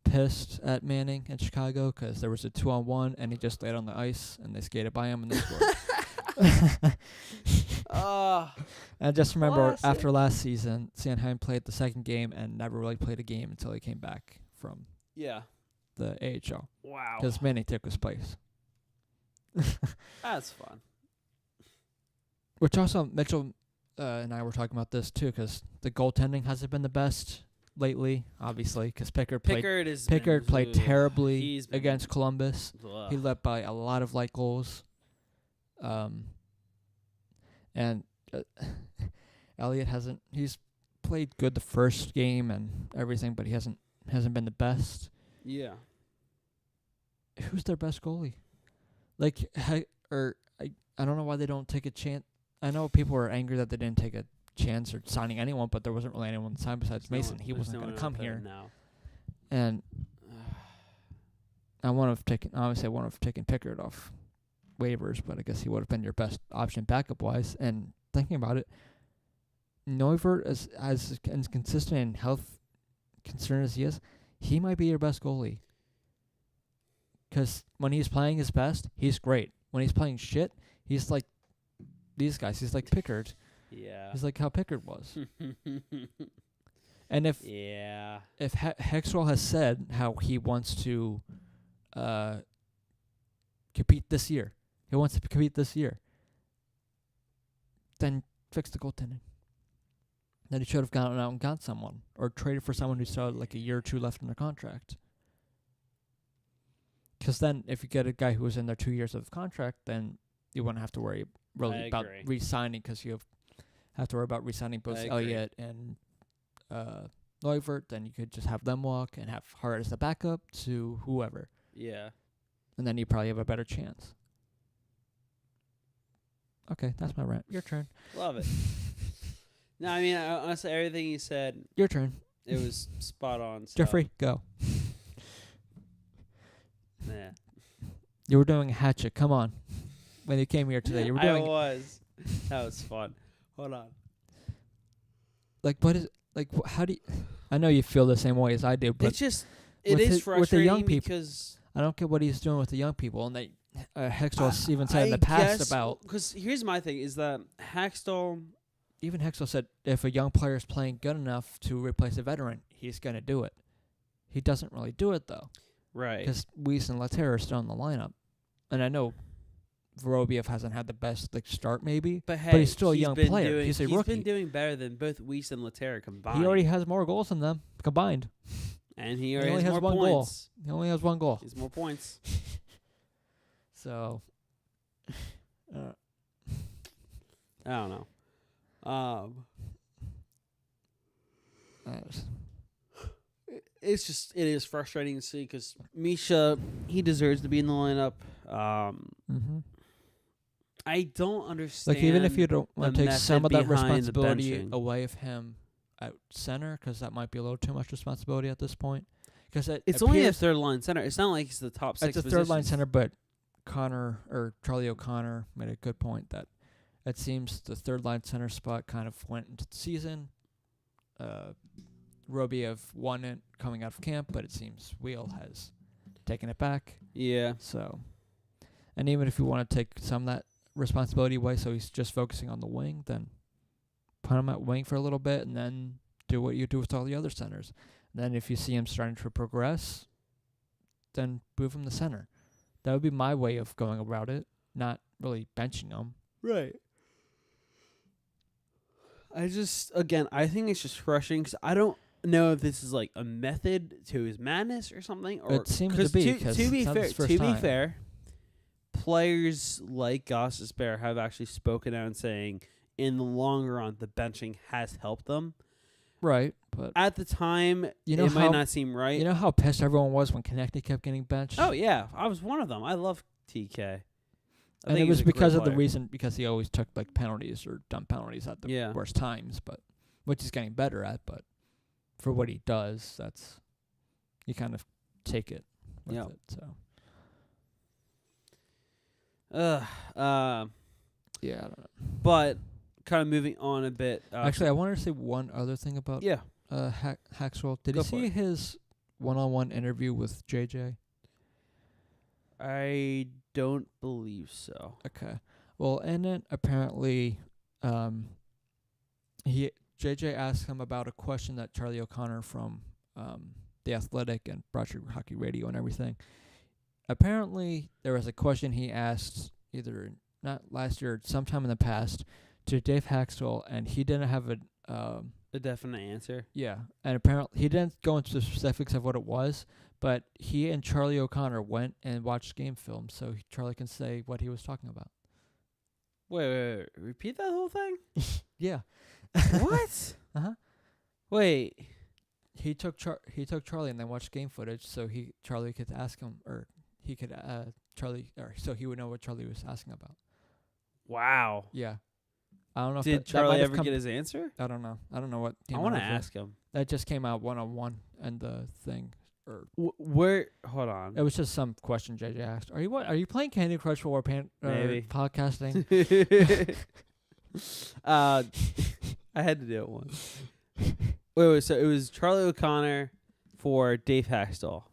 pissed at Manning in Chicago because there was a 2-on-1 and he just laid on the ice and they skated by him and they scored. And just remember, after last season, Sandheim played the second game and never really played a game until he came back from the AHL. Wow. Because Manning took his place. That's fun. Which also, Mitchell and I were talking about this too, because the goaltending hasn't been the best lately, obviously, because Pickard played terribly against Columbus. He let by a lot of light goals. And Elliott he's played good the first game and everything, but he hasn't been the best. Yeah. Who's their best goalie? Like, or I don't know why they don't take a chance. I know people are angry that they didn't take a chance or signing anyone, but there wasn't really anyone to sign besides Mason. He wasn't going to come here. And I would have taken Pickard off waivers, but I guess he would have been your best option backup wise. And thinking about it, Neuvert, as consistent in health concern as he is, he might be your best goalie. Because when he's playing his best, he's great. When he's playing shit, he's like these guys. He's like Pickard. Yeah. He's like how Pickard was. And if Hakstol has said how he wants to compete this year, then fix the goaltending. Then he should have gone out and got someone, or traded for someone who still had like a year or two left in their contract. Because then, if you get a guy who was in there 2 years of contract, then you wouldn't have to worry really about re-signing, because you have to worry about re-signing both Elliott and Neuvert. Then you could just have them walk and have Hart as the backup to whoever. Yeah. And then you probably have a better chance. Okay, that's my rant. Your turn. Love it. No, I mean, honestly, everything you said. Your turn. It was spot on. So. Jeffrey, go. Yeah. You were doing a hatchet. Come on. When you came here today, you were doing. I was. That was fun. Hold on. Like, what is how do you? I know you feel the same way as I do, but it's just it is frustrating with the young people, because I don't get what he's doing with the young people, and they Hakstol even said in the past about. Because here's my thing: is that Hakstol. Even Hakstol said if a young player is playing good enough to replace a veteran, he's going to do it. He doesn't really do it, though. Right. Because Weiss and Laterra are still in the lineup. And I know Vorobiev hasn't had the best start, maybe, but he's still a young player. He's a rookie. He's been doing better than both Weiss and Laterra combined. He already has more goals than them combined. And he already has more points. He only has one goal. He has more points. So, I don't know. It is frustrating to see because Misha, he deserves to be in the lineup. I don't understand. Like, even if you don't want to take some of that responsibility away of him at center, because that might be a little too much responsibility at this point. Because it's only a third line center. It's not like it's the top 6 positions. It's a third line center, but Charlie O'Connor made a good point that it seems the third line center spot kind of went into the season. Vorobiev won it coming out of camp, but it seems Wheel has taken it back. Yeah. So, and even if you want to take some of that responsibility away, so he's just focusing on the wing, then put him at wing for a little bit, and then do what you do with all the other centers. And then if you see him starting to progress, then move him to center. That would be my way of going about it, not really benching him. Right. I think it's just frustrating because I don't know if this is like a method to his madness or something. Or it seems to be. To be fair, players like Gostisbehere have actually spoken out and saying, in the long run, the benching has helped them. Right, but at the time, it might not seem right. You know how pissed everyone was when Konechny kept getting benched? Oh yeah, I was one of them. I love TK. And it was because of the reason, because he always took like penalties or dumb penalties at the worst times, but which he's getting better at. But for what he does, you kind of take it with it. So, yeah, I don't know. But kind of moving on a bit. Actually, I wanted to say one other thing about Hakstol. Did you see his one-on-one interview with JJ? I don't believe so. Okay. Well, and then apparently, JJ asked him about a question that Charlie O'Connor from The Athletic and Broad Hockey Radio and everything. Apparently, there was a question he asked either not last year, sometime in the past, to Dave Hakstol, and he didn't have a definite answer. Yeah, and apparently he didn't go into the specifics of what it was, but he and Charlie O'Connor went and watched game film, so Charlie can say what he was talking about. Wait. Repeat that whole thing? Yeah. What? Wait. He took Charlie and then watched game footage, so Charlie could ask him, or he could so he would know what Charlie was asking about. Wow. Yeah. I don't know. Did Charlie ever get his answer? I don't know. I don't know what. I want to ask him. That just came out 1-on-1 and the thing. Where? Hold on. It was just some question JJ asked. Are you playing Candy Crush while we're Maybe podcasting? I had to do it once. Wait, so it was Charlie O'Connor for Dave Hakstol.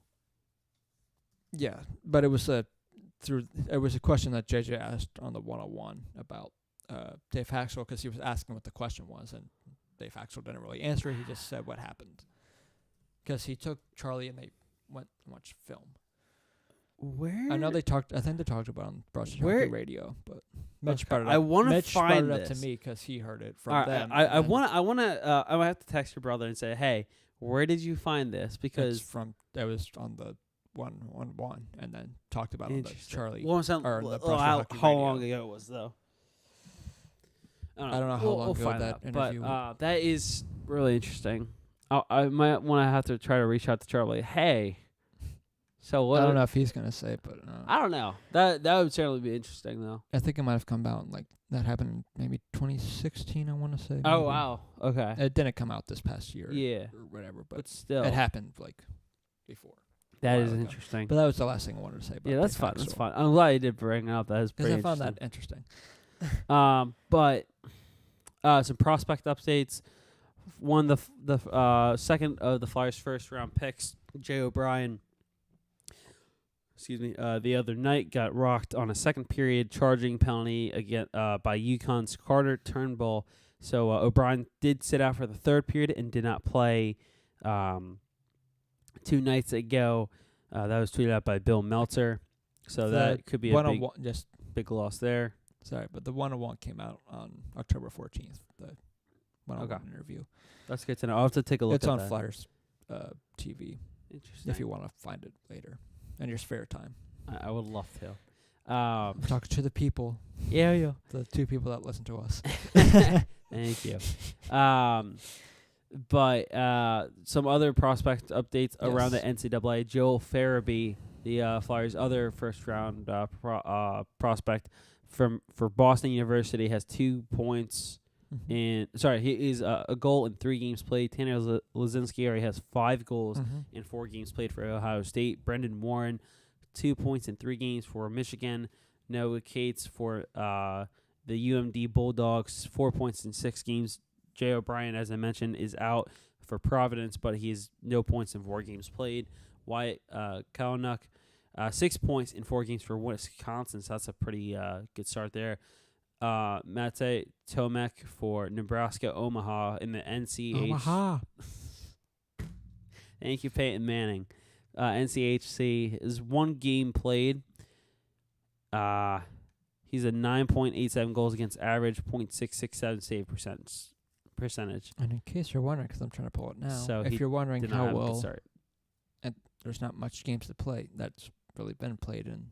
Yeah, but it was a question that JJ asked on the 1-on-1 about Dave Hakstol because he was asking what the question was, and Dave Hakstol didn't really answer. He just said what happened because he took Charlie and they went and watched film. Where? I know they talked. I think they talked about it on Brush Talkie Radio, but Mitch brought it up. I want to find it this up to me because he heard it from them. I want to. I have to text your brother and say, "Hey, where did you find this?" Because that was on the 1-on-1, and then talked about it on the Charlie. How long ago it was though? I don't know how long ago that interview. But that is really interesting. I might want to have to try to reach out to Charlie. Hey. So what? I don't know if he's gonna say it, but I don't know. That would certainly be interesting, though. I think it might have come out that happened in maybe 2016. I want to say. Oh wow! Okay. It didn't come out this past year. Yeah. Or whatever, but still, it happened before. That is interesting. But that was the last thing I wanted to say. About that's fine. That's fine. I'm glad you did bring it up. That is pretty interesting. I found that interesting. But some prospect updates. The second of the Flyers' first round picks, Jay O'Brien. The other night got rocked on a second period charging penalty by UConn's Carter Turnbull. So O'Brien did sit out for the third period and did not play 2 nights ago. That was tweeted out by Bill Meltzer. So that could be a big loss there. Sorry, but the 1-on-1 came out on October 14th, the 1-on-1 interview. That's good to know. I'll have to take a look at that. It's on Flyers TV. Interesting. If you want to find it later. In your spare time. I would love to. Talk to the people. Yeah. The 2 people that listen to us. Thank you. But some other prospect updates around the NCAA. Joel Farabee, the Flyers' other first-round prospect for Boston University, has 2 points. He is a goal in 3 games played. Tanner Lazinski already has 5 goals in 4 games played for Ohio State. Brendan Warren, 2 points in 3 games for Michigan. Noah Cates for the UMD Bulldogs, 4 points in 6 games. Jay O'Brien, as I mentioned, is out for Providence, but he has no points in 4 games played. Wyatt Kalanick, 6 points in 4 games for Wisconsin, so that's a pretty good start there. Mate Tomek for Nebraska Omaha in the Omaha. Thank you, Peyton Manning. NCHC is 1 game played. He's a 9.87 goals against average, .667 save percentage. And in case you're wondering, because I'm trying to pull it now, so if you're wondering how well, and there's not much games to play that's really been played in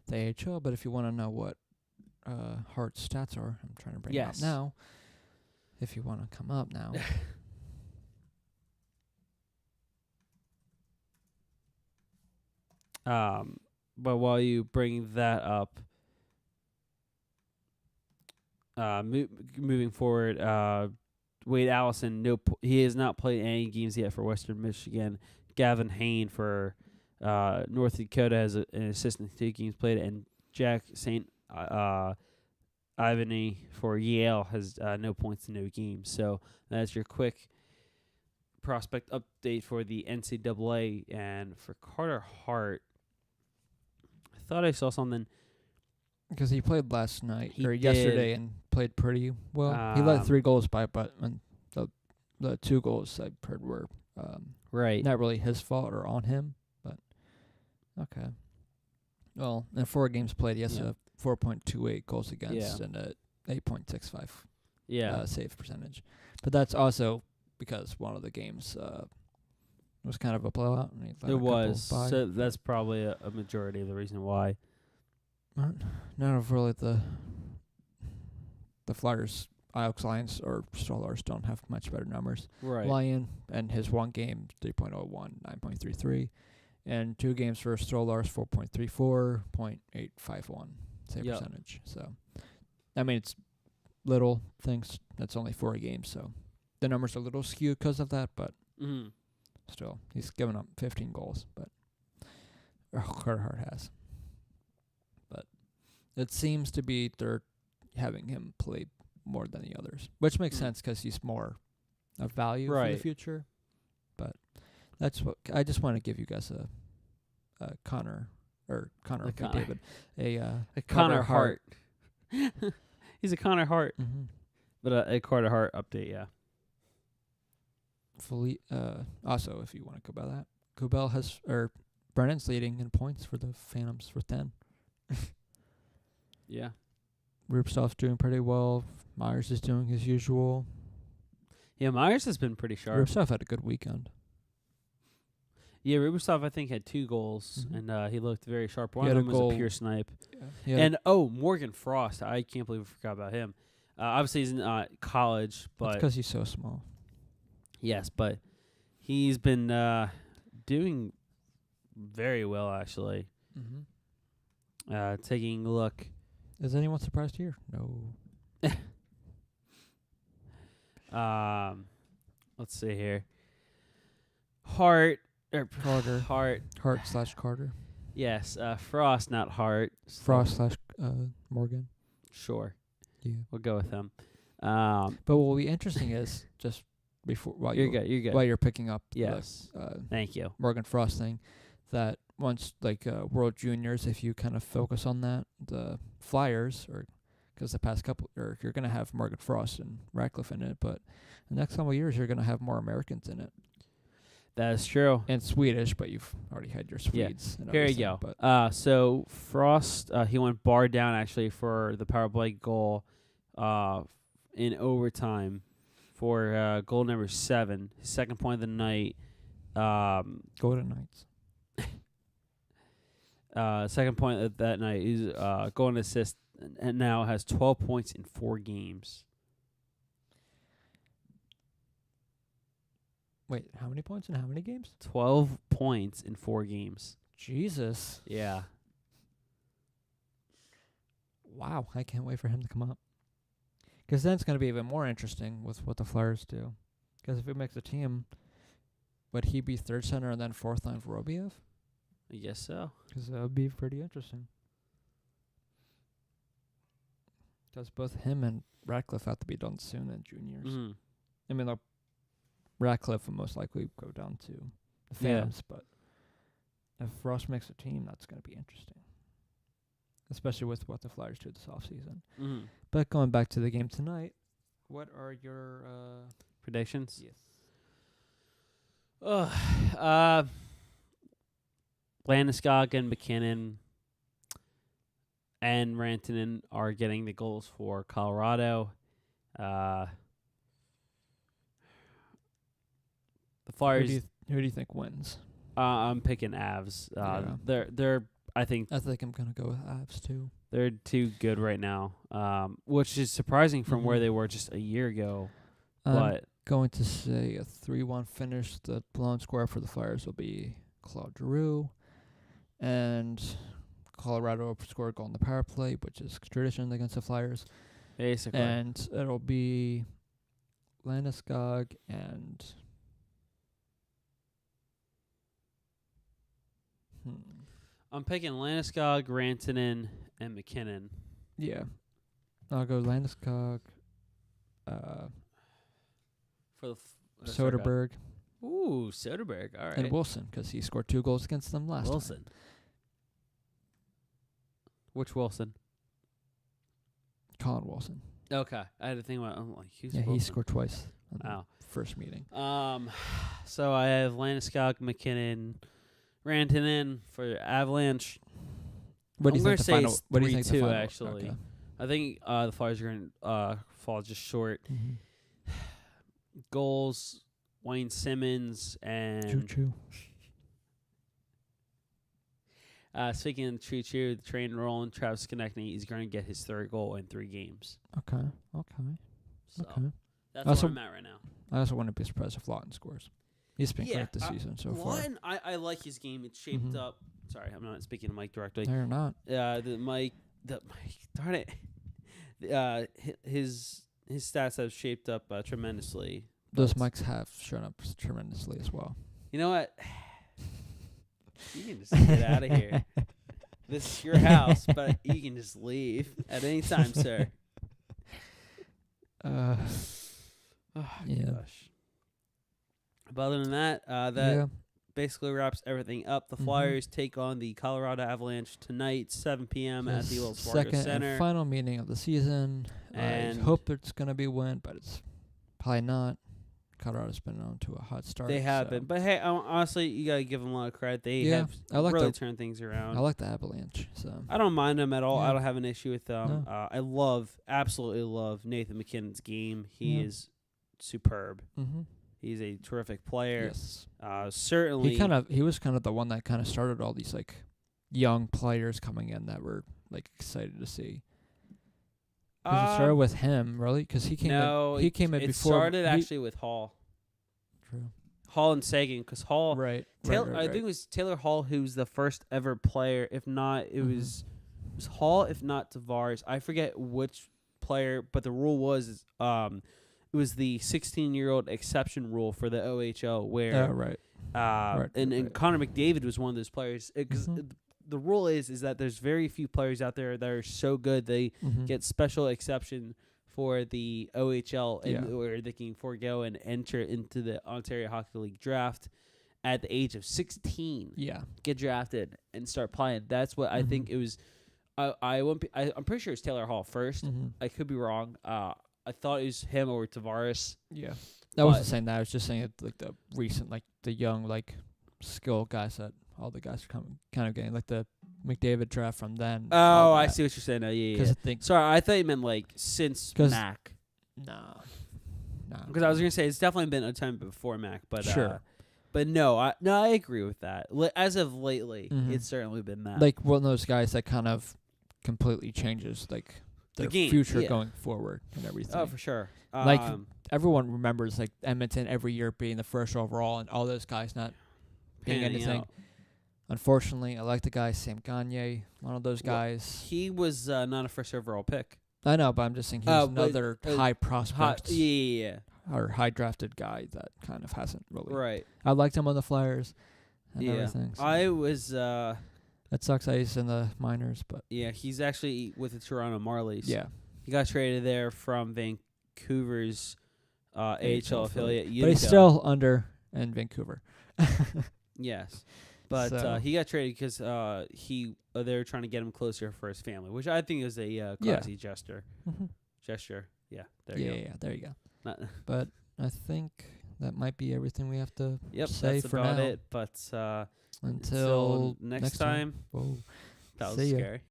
the AHL, but if you want to know what Hart's stats are, I'm trying to bring it up now. If you want to come up now. But while you bring that up, moving forward, Wade Allison, he has not played any games yet for Western Michigan. Gavin Hain for North Dakota has an assistant 2 games played, and Jack St. Ivany for Yale has no points in no games. So that's your quick prospect update for the NCAA. And for Carter Hart, I thought I saw something. Because he played last night yesterday and played pretty well. He let 3 goals by, but the 2 goals I heard were not really his fault or on him. But okay. Well, in 4 games played, he has a 4.28 goals against and a 8.65 save percentage. But that's also because one of the games was kind of a blowout. And it was. So that's probably a majority of the reason why. None of really the Flyers, Iowa Lions, or Stars don't have much better numbers. Right. Lion and his 1 game, 3.01, 9.33. And 2 games for Stolarz, 4.34, 0.851 save percentage. So, I mean, it's little things. That's only 4 games, so the numbers are a little skewed because of that, but still, he's given up 15 goals, but Carter Hart has. But it seems to be they're having him play more than the others, which makes sense because he's more of value for the future. But that's what I just want to give you guys a Connor David, a Connor Hart. He's a Connor Hart, but a Carter Hart update, yeah. Also, if you want to go by that, Kubel Brennan's leading in points for the Phantoms with 10. Yeah. Rupsov's doing pretty well. Myers is doing his usual. Yeah, Myers has been pretty sharp. Rupsov had a good weekend. Yeah, Rupsov, I think, had 2 goals, and he looked very sharp. One of them was a pure snipe. Yeah. And, Morgan Frost, I can't believe we forgot about him. Obviously, he's in college, but... That's because he's so small. Yes, but he's been doing very well, actually. Taking a look. Is anyone surprised here? No. Let's see here. Carter. Hart/Carter. Yes, Frost, not Hart. Frost/Morgan. Sure. Yeah. We'll go with him. But what will be interesting is just before while you're picking up thank you. Morgan Frost thing, that once World Juniors, if you kind of focus on that, the Flyers because the past couple, or you're gonna have Morgan Frost and Ratcliffe in it, but the next couple of years you're gonna have more Americans in it. That is true. And Swedish, but you've already had your Swedes. Yeah. Here you go. So Frost, he went bar down actually for the power play goal in overtime for goal number 7, his second point of the night. Golden Knights. Second point of that night. He's goal and assist, and now has 12 points in 4 games. Wait, how many points in how many games? 12 points in 4 games. Jesus. Yeah. Wow, I can't wait for him to come up. Because then it's going to be even more interesting with what the Flyers do. Because if he makes a team, would he be third center and then fourth line for Robiev? I guess so. Because that would be pretty interesting. Because both him and Ratcliffe have to be done soon in juniors. I mean, Ratcliffe will most likely go down to the Phantoms, but if Frost makes a team, that's going to be interesting. Especially with what the Flyers do this offseason. But going back to the game tonight, what are your predictions? Yes. Landeskog and McKinnon and Rantanen are getting the goals for Colorado. The Flyers. Who do you think wins? I'm picking Avs. They're. I think I'm gonna go with Avs too. They're too good right now, which is surprising from where they were just a year ago. But going to say a 3-1 finish. The blown score for the Flyers will be Claude Giroux, and Colorado will score a goal on the power play, which is tradition against the Flyers. Basically, and it'll be Landeskog and. I'm picking Landeskog, Rantanen, and McKinnon. Yeah. I'll go Landeskog. For the Soderberg. Ooh, Soderberg. All right. And Wilson, because he scored 2 goals against them last time. Which Wilson? Colin Wilson. Okay. I had to think about he scored twice in the first meeting. So I have Landeskog, McKinnon, Rantanen for Avalanche. What do you think the final? What do you think 3-2 actually? Okay. I think the Flyers are going to fall just short. Goals: Wayne Simmons and. Choo-choo. Speaking of choo-choo, the train rolling. Travis Konechny is going to get his 3rd goal in 3 games. Okay. So that's where I'm at right now. I also wouldn't be surprised if Lawton scores. He's been great this season so far. One, I like his game. It's shaped up. Sorry, I'm not speaking to Mike directly. No, you're not. The Mike. Darn it. His stats have shaped up tremendously. Those mics have shown up tremendously as well. You know what? You can just get out of here. This is your house, but you can just leave at any time, sir. Yeah. Gosh. But other than that, basically wraps everything up. The Flyers take on the Colorado Avalanche tonight, 7 p.m. at the Wells Fargo Center. Second and final meeting of the season. And I hope it's going to be a win, but it's probably not. Colorado's been on to a hot start. They have been. But, hey, honestly, you got to give them a lot of credit. They have really turned things around. I like the Avalanche. So I don't mind them at all. I don't have an issue with them. No. I absolutely love Nathan MacKinnon's game. He is superb. He's a terrific player. Yes. Certainly. He was kind of the one that kind of started all these, like, young players coming in that were, like, excited to see. Because it started with him, really? Because he came in before. It started actually with Hall. True. Hall and Sagan, because Hall. Right. I think it was Taylor Hall who was the first ever player. If not, it was Hall. If not Tavares, I forget which player. But the rule was, it was the 16-year-old exception rule for the OHL, where and Connor McDavid was one of those players. The rule is that there's very few players out there that are so good they get special exception for the OHL where they can forego and enter into the Ontario Hockey League draft at the age of 16. Yeah, get drafted and start playing. That's what I think it was. I'm pretty sure it's Taylor Hall first. I could be wrong. I thought it was him or Tavares. Yeah, I wasn't saying that. I was just saying it, like the recent, like the young, like skill guys that. All the guys are kind of getting, like the McDavid draft from then. Oh, I see what you're saying. Yeah. Sorry, I thought you meant like since Mac. No. Because I was gonna say it's definitely been a time before Mac, but sure. But no, I agree with that. As of lately, it's certainly been that. Like one of those guys that kind of completely changes like their future going forward and everything. Oh, for sure. Like everyone remembers like Edmonton every year being the first overall and all those guys not being anything. Unfortunately, I like the guy Sam Gagner, one of those guys. He was not a first overall pick. I know, but I'm just saying he's another high prospect. Or high drafted guy that kind of hasn't really. Right. I liked him on the Flyers and everything. So. I was. That sucks that he's in the minors, but. Yeah, he's actually with the Toronto Marlies. Yeah. He got traded there from Vancouver's AHL affiliate. But he's still under in Vancouver. Yes. But he got traded because they were trying to get him closer for his family, which I think is a classy gesture. Gesture. Yeah, there you go. Yeah, there you go. But I think that might be everything we have to say that's for about now. It. But until next time. Whoa. That was See ya. scary.